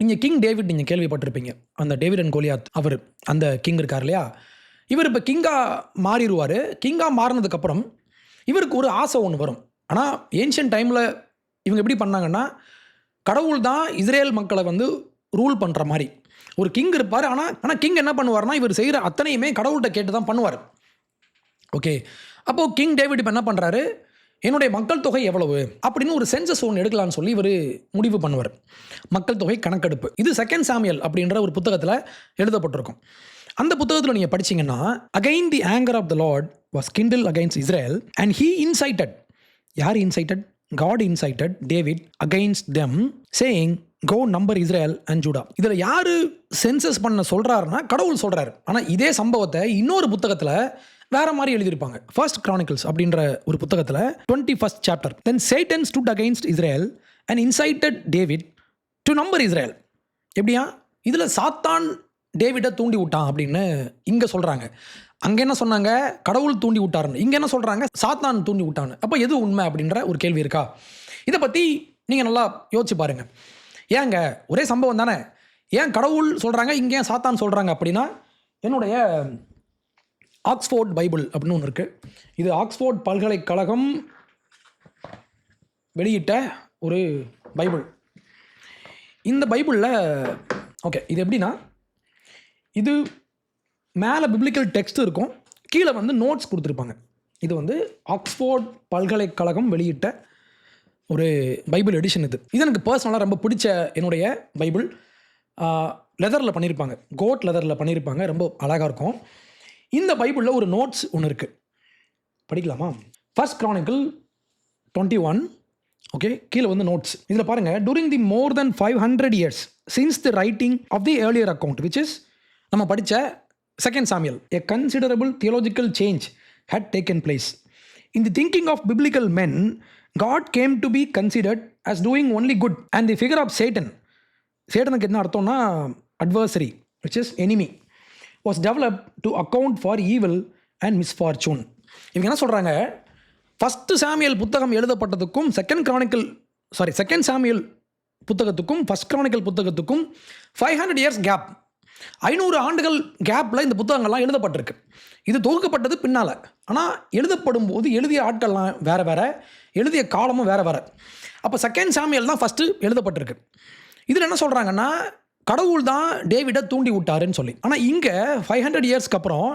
நீங்கள் கிங் டேவிட் நீங்கள் கேள்விப்பட்டிருப்பீங்க. அந்த டேவிட் அண்ட் கோலியாத், அவர் அந்த கிங் இருக்கார் இல்லையா, இவர் இப்போ கிங்காக மாறிடுவார். கிங்காக மாறினதுக்கப்புறம் இவருக்கு ஒரு ஆசை ஒன்று வரும். ஆனால் ஏன்ஷியன்ட் டைமில் இவங்க எப்படி பண்ணாங்கன்னா, கடவுள் தான் இஸ்ரேல் மக்களை வந்து ரூல் பண்ணுற மாதிரி ஒரு கிங் இருப்பார். ஆனால் கிங் என்ன பண்ணுவார்னா, இவர் செய்கிற அத்தனையுமே கடவுள்கிட்ட கேட்டு தான் பண்ணுவார். ஓகே, அப்போது கிங் டேவிட் இப்போ என்ன பண்ணுறாரு, என்னுடைய மக்கள் தொகை எவ்வளவு அப்படின்னு ஒரு சென்சஸ் ஒன்று எடுக்கலான்னு சொல்லி இவர் முடிவு பண்ணுவார். மக்கள் தொகை கணக்கெடுப்பு. இது 2 சாமுவேல் அப்படின்ற ஒரு புத்தகத்தில் எழுதப்பட்டிருக்கும். அந்த புத்தகத்தில் நீங்கள் படிச்சீங்கன்னா, again the anger of the Lord was kindled against Israel and he incited. யார் incited? God incited David against them saying go number Israel and Judah. இதில் யார் சென்சஸ் பண்ண சொல்கிறாருன்னா கடவுள் சொல்கிறாரு. ஆனால் இதே சம்பவத்தை இன்னொரு புத்தகத்தில் வேற மாதிரி எழுதியிருப்பாங்க. ஃபர்ஸ்ட் கிரானிக்கல்ஸ் அப்படின்ற ஒரு புத்தகத்தில் 21st chapter, then Satan stood against Israel and incited David to number Israel. எப்படியா இதில் சாத்தான் டேவிடை தூண்டி விட்டான் அப்படின்னு இங்கே சொல்கிறாங்க. அங்கே என்ன சொன்னாங்க, கடவுள் தூண்டி விட்டாருன்னு. இங்கே என்ன சொல்கிறாங்க, சாத்தான் தூண்டி விட்டான்னு. அப்போ எது உண்மை அப்படின்ற ஒரு கேள்வி இருக்கா? இதை பற்றி நீங்கள் நல்லா யோசிச்சு பாருங்கள். ஏங்க ஒரே சம்பவம் தானே, ஏன் கடவுள் சொல்கிறாங்க, இங்கே ஏன் சாத்தான் சொல்கிறாங்க அப்படின்னா, என்னுடைய ஆக்ஸ்ஃபோர்ட் பைபிள் அப்படின்னு ஒன்று இருக்குது. இது ஆக்ஸ்ஃபோர்ட் பல்கலைக்கழகம் வெளியிட்ட ஒரு பைபிள். இந்த பைபிளில் ஓகே, இது எப்படின்னா, இது மேலே பிப்ளிக்கல் டெக்ஸ்ட் இருக்கும், கீழே வந்து நோட்ஸ் கொடுத்துருப்பாங்க. இது வந்து ஆக்ஸ்ஃபோர்ட் பல்கலைக்கழகம் வெளியிட்ட ஒரு பைபிள் எடிஷன். இது எனக்கு பர்சனலாக ரொம்ப பிடிச்ச என்னுடைய பைபிள். லெதரில் பண்ணியிருப்பாங்க, கோட் லெதரில் பண்ணியிருப்பாங்க, ரொம்ப அழகாக இருக்கும். இந்த பைபிளில் ஒரு நோட்ஸ் ஒன்று இருக்குது, படிக்கலாமா? ஃபர்ஸ்ட் கிரானிக்கல் 21, ஓகே, கீழே வந்து நோட்ஸ். இதில் பாருங்கள், during the more than 500 years since the writing of the earlier account which is நம்ம படித்த 2 Samuel, a considerable theological change had taken place. In the thinking of biblical men, God came to be considered as doing only good, and the figure of Satan, சேட்டனுக்கு என்ன அர்த்தம்னா adversary, which is enemy, was developed to account for evil and misfortune. இவங்க என்ன சொல்கிறாங்க, first Samuel புத்தகம் எழுதப்பட்டதுக்கும் second Samuel புத்தகத்துக்கும் first Chronicle புத்தகத்துக்கும் 500 years gap, 500 ஆண்டுகள் கேப்பில் இந்த புத்தகங்கள்லாம் எழுதப்பட்டிருக்கு. இது தொகுக்கப்பட்டது பின்னால். ஆனால் எழுதப்படும் போது எழுதிய ஆட்கள்லாம் வேறு வேறு, எழுதிய காலமும் வேறு வேறு. அப்போ செகண்ட் சாமுவேல் தான் ஃபஸ்ட்டு எழுதப்பட்டிருக்கு. இதில் என்ன சொல்கிறாங்கன்னா, கடவுள் தான் டேவிடை தூண்டி விட்டாருன்னு சொல்லி. ஆனால் இங்கே 500 yearsக்கு அப்புறம்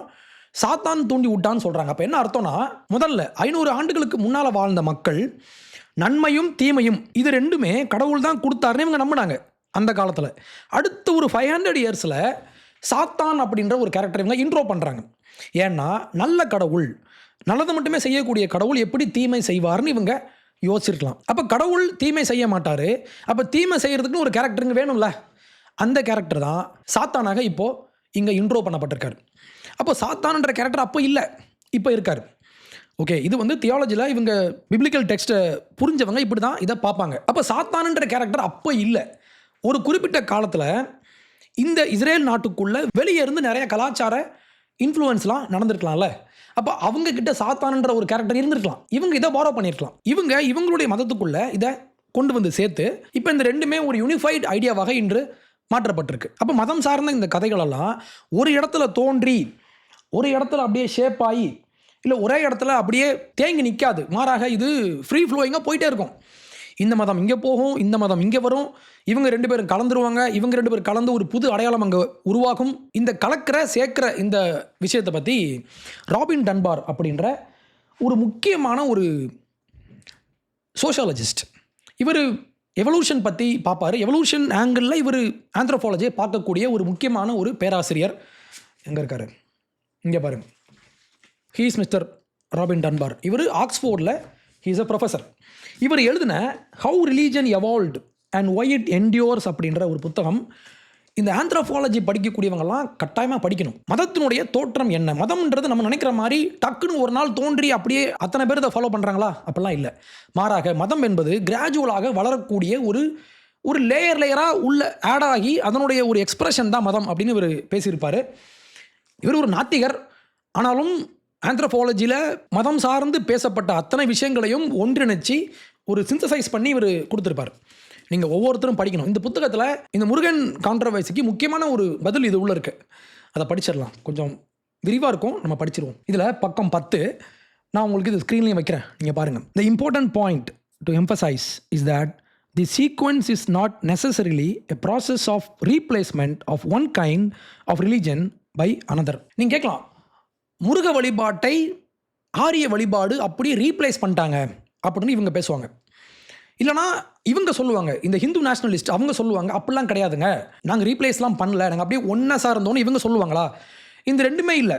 சாத்தான் தூண்டி விட்டான்னு சொல்கிறாங்க. அப்போ என்ன அர்த்தம்னா, முதல்ல 500 ஆண்டுகளுக்கு முன்னால் வாழ்ந்த மக்கள் நன்மையும் தீமையும் இது ரெண்டுமே கடவுள் தான் கொடுத்தாருன்னு இவங்க நம்பினாங்க அந்த காலத்தில். அடுத்த ஒரு 500 yearsல சாத்தான் அப்படின்ற ஒரு கேரக்டர் இவங்க இன்ட்ரோ பண்ணுறாங்க. ஏன்னா நல்ல கடவுள், நல்லது மட்டுமே செய்யக்கூடிய கடவுள் எப்படி தீமை செய்வார்னு இவங்க யோசிச்சிருக்கலாம். அப்போ கடவுள் தீமை செய்ய மாட்டார், அப்போ தீமை செய்கிறதுக்குன்னு ஒரு கேரக்டர் இங்கே வேணும்ல, அந்த கேரக்டர் தான் சாத்தானாக இப்போது இங்கே இன்ட்ரோ பண்ணப்பட்டிருக்காரு. அப்போ சாத்தான்ன்ற கேரக்டர் அப்போ இல்லை, இப்போ இருக்கார். ஓகே, இது வந்து தியாலஜியில் இவங்க பிப்ளிக்கல் டெக்ஸ்ட்டை புரிஞ்சவங்க இப்படி தான் இதை பார்ப்பாங்க. அப்போ சாத்தான்ன்ற கேரக்டர் அப்போ இல்லை. ஒரு குறிப்பிட்ட காலத்தில் இந்த இஸ்ரேல் நாட்டுக்குள்ளே வெளியே இருந்து நிறைய கலாச்சார இன்ஃப்ளூயன்ஸ்லாம் நடந்திருக்கலாம்ல. அப்போ அவங்கக்கிட்ட சாத்தான்ன்ற ஒரு கேரக்டர் இருந்திருக்கலாம், இவங்க இதை பாரோ பண்ணியிருக்கலாம். இவங்களுடைய மதத்துக்குள்ளே இதை கொண்டு வந்து சேர்த்து இப்போ இந்த ரெண்டுமே ஒரு யூனிஃபைடு ஐடியாவாக இன்று மாற்றப்பட்டிருக்கு. அப்போ மதம் சார்ந்த இந்த கதைகளெல்லாம் ஒரு இடத்துல தோன்றி ஒரு இடத்துல அப்படியே ஷேப் ஆகி இல்லை ஒரே இடத்துல அப்படியே தேங்கி நிற்காது, மாறாக இது ஃப்ரீ ஃப்ளோயிங்காக போயிட்டே இருக்கும். இந்த மதம் இங்கே போகும், இந்த மதம் இங்கே வரும், இவங்க 2 பேரும் கலந்துருவாங்க, இவங்க 2 பேரும் கலந்து ஒரு புது அடையாளம் அங்கே உருவாகும். இந்த சேர்க்கிற இந்த விஷயத்தை பற்றி ராபின் டன்பார் அப்படின்ற ஒரு முக்கியமான ஒரு சோஷியாலஜிஸ்ட், இவர் எவல்யூஷன் பற்றி பார்ப்பார். எவல்யூஷன் ஆங்கிளில் இவர் ஆந்த்ரோபாலஜியை பார்க்கக்கூடிய ஒரு முக்கியமான ஒரு பேராசிரியர். எங்கே இருக்கார், இங்கே பாருங்க, he is mister Robin Dunbar. இவர் ஆக்ஸ்ஃபோர்டில் ஹீ இஸ் அ ப்ரொஃபஸர். இவர் எழுதின how religion evolved and why it endures அப்படின்ற ஒரு புத்தகம் இந்த ஆந்த்ரோபாலஜி படிக்கக்கூடியவங்கெல்லாம் கட்டாயமாக படிக்கணும். மதத்தினுடைய தோற்றம் என்ன, மதம்ன்றது நம்ம நினைக்கிற மாதிரி டக்குன்னு ஒரு நாள் தோன்றி அப்படியே அத்தனை பேர் இதை ஃபாலோ பண்ணுறாங்களா, அப்படிலாம் இல்லை. மாறாக மதம் என்பது கிராஜுவலாக வளரக்கூடிய ஒரு லேயராக உள்ள ஆட் ஆகி அதனுடைய ஒரு எக்ஸ்பிரஷன் தான் மதம் அப்படின்னு இவர் பேசியிருப்பார். இவர் ஒரு நாத்திகர், ஆனாலும் ஆந்த்ரோபாலஜியில் மதம் சார்ந்து பேசப்பட்ட அத்தனை விஷயங்களையும் ஒன்றிணைச்சி ஒரு சிந்தசைஸ் பண்ணி இவர் கொடுத்துருப்பார். நீங்கள் ஒவ்வொருத்தரும் படிக்கணும். இந்த புத்தகத்தில் இந்த முருகன் கான்ட்ரவர்சிக்கு முக்கியமான ஒரு பதில் இது உள்ள இருக்குது, அதை படிச்சிடலாம். கொஞ்சம் விரிவாக இருக்கும், நம்ம படிச்சிருவோம். இதில் பக்கம் 10 நான் உங்களுக்கு இது ஸ்க்ரீன்லேயும் வைக்கிறேன், நீங்கள் பாருங்கள். The important point to emphasize is that the sequence is not necessarily a process of replacement of one kind of religion by another. நீங்கள் கேட்கலாம், முருக வழிபாட்டை ஆரிய வழிபாடு அப்படி ரீப்ளேஸ் பண்ணிட்டாங்க அப்படின்னு இவங்க பேசுவாங்க. இல்லைனா இவங்க சொல்லுவாங்க, இந்த ஹிந்து நேஷனலிஸ்ட் அவங்க சொல்லுவாங்க, அப்படிலாம் கிடையாதுங்க, நாங்கள் ரீப்ளேஸ்லாம் பண்ணல, நாங்கள் அப்படியே ஒன்றா சார்ந்தோன்னு இவங்க சொல்லுவாங்களா? இந்த ரெண்டுமே இல்லை.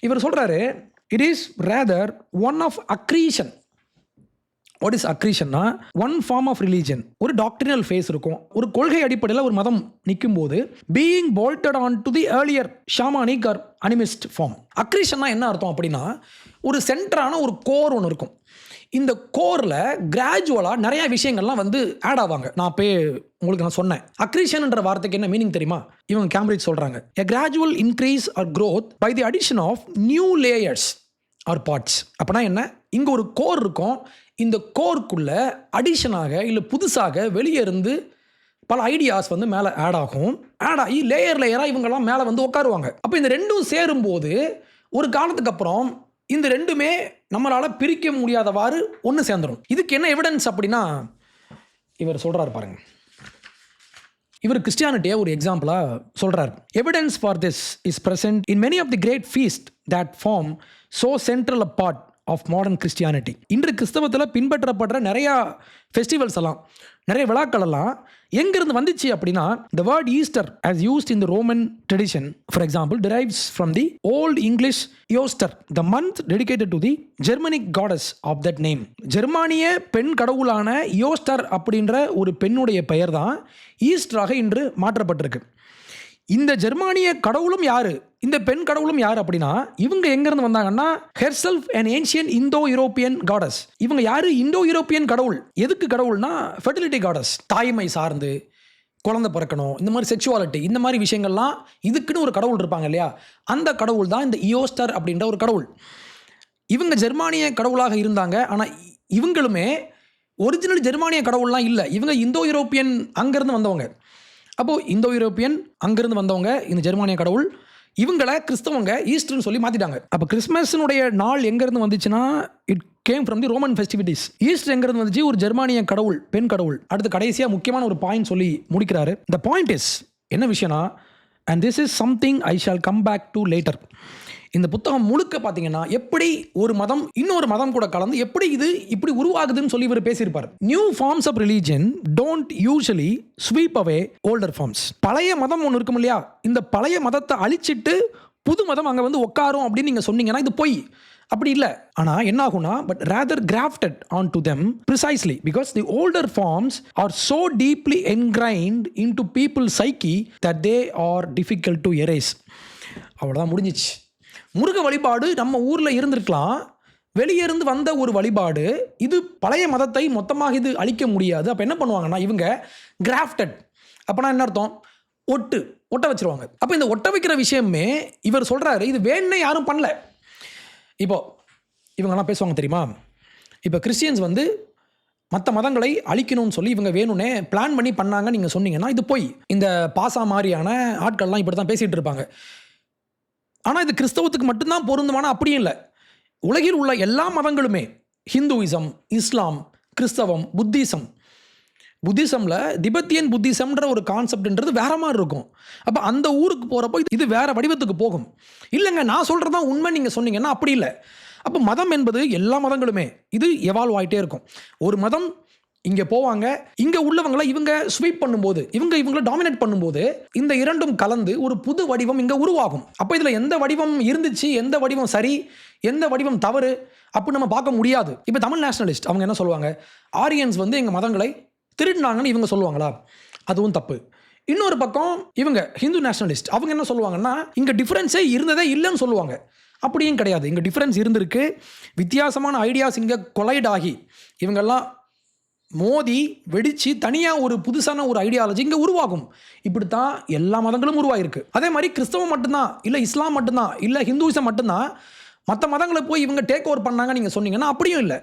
இவர் சொல்கிறாரு, it is rather one of accretion what is அக்ரீஷன்னா, ஒன் ஃபார்ம் ஆஃப் ரிலீஜன், ஒரு டாக்டரினல் ஃபேஸ் இருக்கும், ஒரு கொள்கை அடிப்படையில் ஒரு மதம் நிற்கும் போது being bolted on to the earlier shamanic or animist form. அக்ரீஷன்னா என்ன அர்த்தம் அப்படின்னா, ஒரு சென்டரான ஒரு கோர் ஒன்று இருக்கும். இந்த கோரில் கிராஜுவலாக நிறைய விஷயங்கள்லாம் வந்து ஆட் ஆவாங்க. நான் போய் உங்களுக்கு நான் சொன்னேன், அக்ரீஷன்ன்ற வார்த்தைக்கு என்ன மீனிங் தெரியுமா? இவங்க கேம்பிரிட்ஜ் சொல்கிறாங்க, a gradual increase or growth by the addition of new layers or parts. அப்படின்னா என்ன, இங்கே ஒரு கோர் இருக்கும், இந்த கோருக்குள்ள அடிஷனாக இல்லை புதுசாக வெளியே இருந்து பல ஐடியாஸ் வந்து மேலே ஆட் ஆகும். ஆட் ஆகி லேயராக இவங்கெல்லாம் மேலே வந்து உட்காருவாங்க. அப்போ இந்த ரெண்டும் சேரும்போது ஒரு காலத்துக்கு அப்புறம் இந்த ரெண்டுமே நம்மளால் பிரிக்க முடியாதவாறு ஒன்று சேர்ந்துடும். இதுக்கு என்ன எவிடன்ஸ் அப்படின்னா, இவர் சொல்கிறார் பாருங்க, இவர் கிறிஸ்டியானிட்டியை ஒரு எக்ஸாம்பிளாக சொல்கிறார். Evidence for this is present in many of the great feast that form so central a part of modern Christianity. இன்று கிறிஸ்தவத்தில் பின்பற்றப்படுற நிறையா ஃபெஸ்டிவல்ஸ் எல்லாம், நிறைய விழாக்கள் எல்லாம் எங்கிருந்து வந்துச்சு அப்படின்னா, the word Easter as used in the Roman tradition, for example, derives from the Old English Eoster, the month dedicated to the Germanic goddess of that name. ஜெர்மானிய பெண் கடவுளான யோஸ்டர் அப்படின்ற ஒரு பெண்ணுடைய பெயர் தான் ஈஸ்டராக இன்று மாற்றப்பட்டிருக்கு. இந்த ஜெர்மானிய கடவுளும் யாரு, இந்த பெண் கடவுளும் யார் அப்படின்னா, இவங்க எங்கேருந்து வந்தாங்கன்னா, herself and ancient Indo European gods. இவங்க யாரு, இந்தோ யூரோப்பியன் கடவுள். எதுக்கு கடவுள்னா, ஃபெர்டிலிட்டி காடஸ், தாய்மை சார்ந்து குழந்தை பிறக்கணும், இந்த மாதிரி செக்ஷுவாலிட்டி, இந்த மாதிரி விஷயங்கள்லாம் இதுக்குன்னு ஒரு கடவுள் இருப்பாங்க இல்லையா, அந்த கடவுள் தான் இந்த இயோஸ்டர் அப்படின்ற ஒரு கடவுள். இவங்க ஜெர்மானிய கடவுளாக இருந்தாங்க. ஆனால் இவங்களுமே ஒரிஜினல் ஜெர்மானிய கடவுள்லாம் இல்லை, இவங்க இந்தோ யூரோப்பியன் அங்கேருந்து வந்தவங்க. அப்போது இந்தோ யூரோப்பியன் அங்கேருந்து வந்தவங்க இந்த ஜெர்மானிய கடவுள், இவங்களை கிறிஸ்தவங்க ஈஸ்டர்னு சொல்லி மாற்றிட்டாங்க. அப்போ கிறிஸ்மஸினுடைய நாள் எங்கேருந்து வந்துச்சுன்னா, it came from the Roman festivities. Easter எங்கேருந்து வந்துச்சு, ஒரு ஜெர்மானிய கடவுள், பெண் கடவுள். அடுத்து கடைசியாக முக்கியமான ஒரு பாயிண்ட் சொல்லி முடிக்கிறாரு. த பாயிண்ட் இஸ், என்ன விஷயம்னா, and this is something I shall come back to later. இந்த புத்தகம் முழுக்க பார்த்தீங்கன்னா, எப்படி ஒரு மதம் இன்னொரு மதம் கூட கலந்து எப்படி இது இப்படி உருவாகுதுன்னு சொல்லி இவர் பேசியிருப்பார். New forms of religion don't usually sweep away older forms. பழைய மதம் ஒன்று இருக்கும் இல்லையா, இந்த பழைய மதத்தை அழிச்சிட்டு புது மதம் அங்கே வந்து உட்காரும் அப்படின்னு நீங்கள் சொன்னீங்கன்னா இது பொய். அப்படி இல்லை. ஆனால் என்ன ஆகும்னா, but rather grafted on to them precisely because the older forms are so deeply ingrained into people psyche that they are difficult to erase. அவ்வளோதான், முடிஞ்சிச்சு. முருக வழிபாடு நம்ம ஊரில் இருந்திருக்கலாம், வெளியே இருந்து வந்த ஒரு வழிபாடு. இது பழைய மதத்தை மொத்தமாக இது அழிக்க முடியாது. அப்போ என்ன பண்ணுவாங்கன்னா, இவங்க கிராஃப்டட், அப்போனா என்ன அர்த்தம், ஒட்ட வச்சிருவாங்க. அப்போ இந்த ஒட்ட வைக்கிற விஷயமே இவர் சொல்கிறாரு, இது வேணுன்னே யாரும் பண்ணல. இப்போ இவங்கெல்லாம் பேசுவாங்க தெரியுமா, இப்போ கிறிஸ்டியன்ஸ் வந்து மற்ற மதங்களை அழிக்கணும்னு சொல்லி இவங்க வேணும்னே பிளான் பண்ணி பண்ணாங்க நீங்கள் சொன்னீங்கன்னா இது போய். இந்த பாசா மாதிரியான ஆட்கள்லாம் இப்படி தான் பேசிகிட்டு இருப்பாங்க. ஆனால் இது கிறிஸ்தவத்துக்கு மட்டும்தான் பொருந்துமானா அப்படியும் இல்லை. உலகில் உள்ள எல்லா மதங்களுமே, ஹிந்துவிசம், இஸ்லாம், கிறிஸ்தவம், புத்திசமில் திபெத்தியன் புத்திசம்ன்ற ஒரு கான்செப்ட்ன்றது வேற மாதிரி இருக்கும். அப்போ அந்த ஊருக்கு போகிறப்போ இது வேற வடிவத்துக்கு போகும். இல்லைங்க, நான் சொல்கிறது தான் உண்மை நீங்கள் சொன்னீங்கன்னா அப்படி இல்லை. அப்போ மதம் என்பது எல்லா மதங்களுமே இது எவால்வ் ஆகிட்டே இருக்கும். ஒரு மதம் இங்கே போவாங்க, இங்கே உள்ளவங்களை இவங்க ஸ்வீப் பண்ணும்போது, இவங்களை டாமினேட் பண்ணும்போது இந்த இரண்டும் கலந்து ஒரு புது வடிவம் இங்கே உருவாகும். அப்போ இதில் எந்த வடிவம் இருந்துச்சு, எந்த வடிவம் சரி, எந்த வடிவம் தவறு அப்படி நம்ம பார்க்க முடியாது. இப்போ தமிழ் நேஷனலிஸ்ட் அவங்க என்ன சொல்லுவாங்க, ஆரியன்ஸ் வந்து எங்கள் மதங்களை திருடினாங்கன்னு இவங்க சொல்லுவாங்களா, அதுவும் தப்பு. இன்னொரு பக்கம் இவங்க ஹிந்து நேஷனலிஸ்ட் அவங்க என்ன சொல்லுவாங்கன்னா, இங்கே டிஃப்ரென்ஸே இருந்ததே இல்லைன்னு சொல்லுவாங்க. அப்படியும் கிடையாது, இங்கே டிஃப்ரென்ஸ் இருந்திருக்கு. வித்தியாசமான ஐடியாஸ் இங்கே கொலைட் ஆகி இவங்கெல்லாம் மோதி வெடித்து தனியாக ஒரு புதுசான ஒரு ஐடியாலஜி இங்கே உருவாகும். இப்படித்தான் எல்லா மதங்களும் உருவாயிருக்கு. அதே மாதிரி கிறிஸ்தவம் மட்டும்தான் இல்லை, இஸ்லாம் மட்டும்தான் இல்லை, ஹிந்துவிசம் மட்டும்தான் மற்ற மதங்களை போய் இவங்க டேக் ஓவர் பண்ணாங்க நீங்கள் சொன்னீங்கன்னா அப்படியும் இல்லை.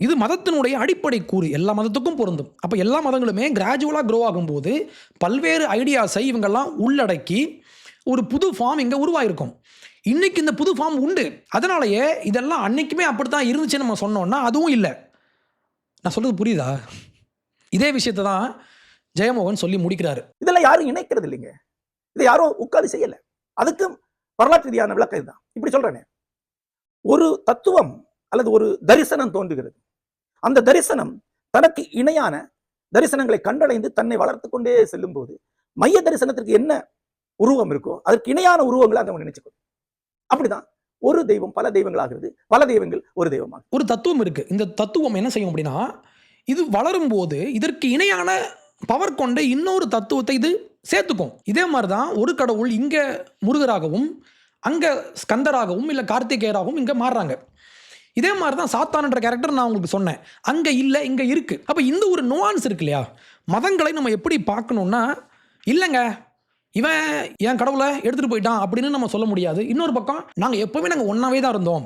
இது மதத்தினுடைய அடிப்படை கூறு, எல்லா மதத்துக்கும் பொருந்தும். அப்போ எல்லா மதங்களுமே கிராஜுவலாக க்ரோ ஆகும்போது பல்வேறு ஐடியாஸை இவங்கெல்லாம் உள்ளடக்கி ஒரு புது ஃபார்ம் இங்கே உருவாயிருக்கும். இன்னைக்கு இந்த புது ஃபார்ம் உண்டு. அதனாலேயே இதெல்லாம் அன்னைக்குமே அப்படித்தான் இருந்துச்சுன்னு நம்ம சொன்னோம்னா அதுவும் இல்லை. நான் சொல்றது புரியுதா? இதே விஷயத்தை தான் ஜெயமோகன் சொல்லி முடிக்கிறாரு. இதெல்லாம் யாரும் இணைக்கிறது இல்லைங்க, இதை யாரும் உட்கார்ந்து செய்யல. அதுக்கு வரலாற்று ரீதியான விளக்கம் இதுதான். இப்படி சொல்றேனே, ஒரு தத்துவம் அல்லது ஒரு தரிசனம் தோன்றுகிறது. அந்த தரிசனம் தனக்கு இணையான தரிசனங்களை கண்டடைந்து தன்னை வளர்த்து கொண்டே செல்லும் போது மைய தரிசனத்திற்கு என்ன உருவம் இருக்கோ அதற்கு இணையான உருவங்களை அதை நினைச்சுக்கணும். அப்படிதான் ஒரு தெய்வம் பல தெய்வங்களாகிறது, பல தெய்வங்கள் ஒரு தெய்வமாக. ஒரு தத்துவம் இருக்கு. இந்த தத்துவம் என்ன செய்யும் அப்படின்னா, இது வளரும் போது இதற்கு இணையான பவர் கொண்ட இன்னொரு தத்துவத்தை இது சேர்த்துக்கும். இதே மாதிரி தான் ஒரு கடவுள் இங்க முருகராகவும் அங்க ஸ்கந்தராகவும் இல்ல கார்த்திகேயராகவும் இங்க மாறுறாங்க. இதே மாதிரி தான் சாத்தான்ன்ற கேரக்டர் நான் உங்களுக்கு சொன்னேன். அங்க இல்ல இங்க இருக்கு. அப்ப இந்த ஒரு நுவான்ஸ் இருக்கு இல்லையா? மதங்களை நம்ம எப்படி பார்க்கணும்னா, இல்லங்க இவன் என் கடவுளை எடுத்துட்டு போயிட்டான் அப்படின்னு நம்ம சொல்ல முடியாது. இன்னொரு பக்கம் நாங்க எப்பவுமே ஒண்ணாவே தான் இருந்தோம்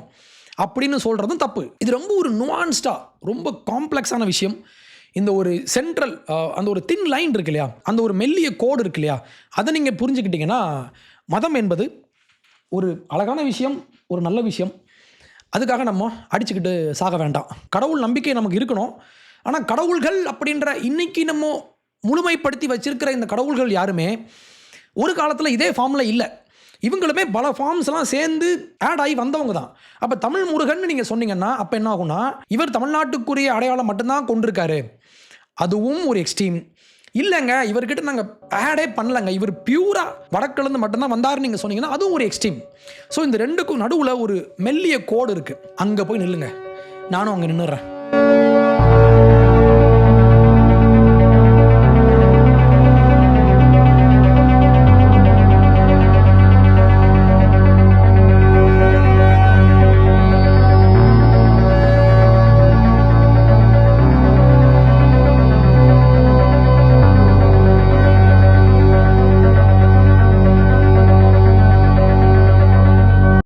அப்படின்னு சொல்றதும் தப்பு. இது ரொம்ப ஒரு நுவான்ஸ்டா ரொம்ப காம்ப்ளெக்ஸான விஷயம். இந்த ஒரு சென்ட்ரல் அந்த ஒரு தின் லைன் இருக்கு இல்லையா, அந்த ஒரு மெல்லிய கோடு இருக்கு இல்லையா, அதை நீங்க புரிஞ்சுக்கிட்டீங்கன்னா மதம் என்பது ஒரு அழகான விஷயம், ஒரு நல்ல விஷயம். அதுக்காக நம்ம அடிச்சுக்கிட்டு சாக வேண்டாம். கடவுள் நம்பிக்கை நமக்கு இருக்கணும். ஆனால் கடவுள்கள் அப்படின்ற இன்னைக்கு நம்ம முழுமைப்படுத்தி வச்சிருக்கிற இந்த கடவுள்கள் யாருமே ஒரு காலத்தில் இதே ஃபார்மில் இல்லை. இவங்களுமே பல ஃபார்ம்ஸ்லாம் சேர்ந்து ஆட் ஆகி வந்தவங்க தான். அப்போ தமிழ் முருகன் நீங்கள் சொன்னீங்கன்னா அப்போ என்ன ஆகும்னா, இவர் தமிழ்நாட்டுக்குரிய அடையாளம் மட்டும்தான் கொண்டிருக்காரு, அதுவும் ஒரு எக்ஸ்ட்ரீம். இல்லைங்க இவர்கிட்ட நாங்கள் ஆடே பண்ணலங்க, இவர் பியூராக வடக்கிலேருந்து மட்டும்தான் வந்தாருன்னு நீங்கள் சொன்னீங்கன்னா அதுவும் ஒரு எக்ஸ்ட்ரீம். ஸோ இந்த ரெண்டுக்கும் நடுவில் ஒரு மெல்லிய கோடு இருக்குது. அங்கே போய் நில்லுங்க, நானும் அங்கே நின்றுறேன்.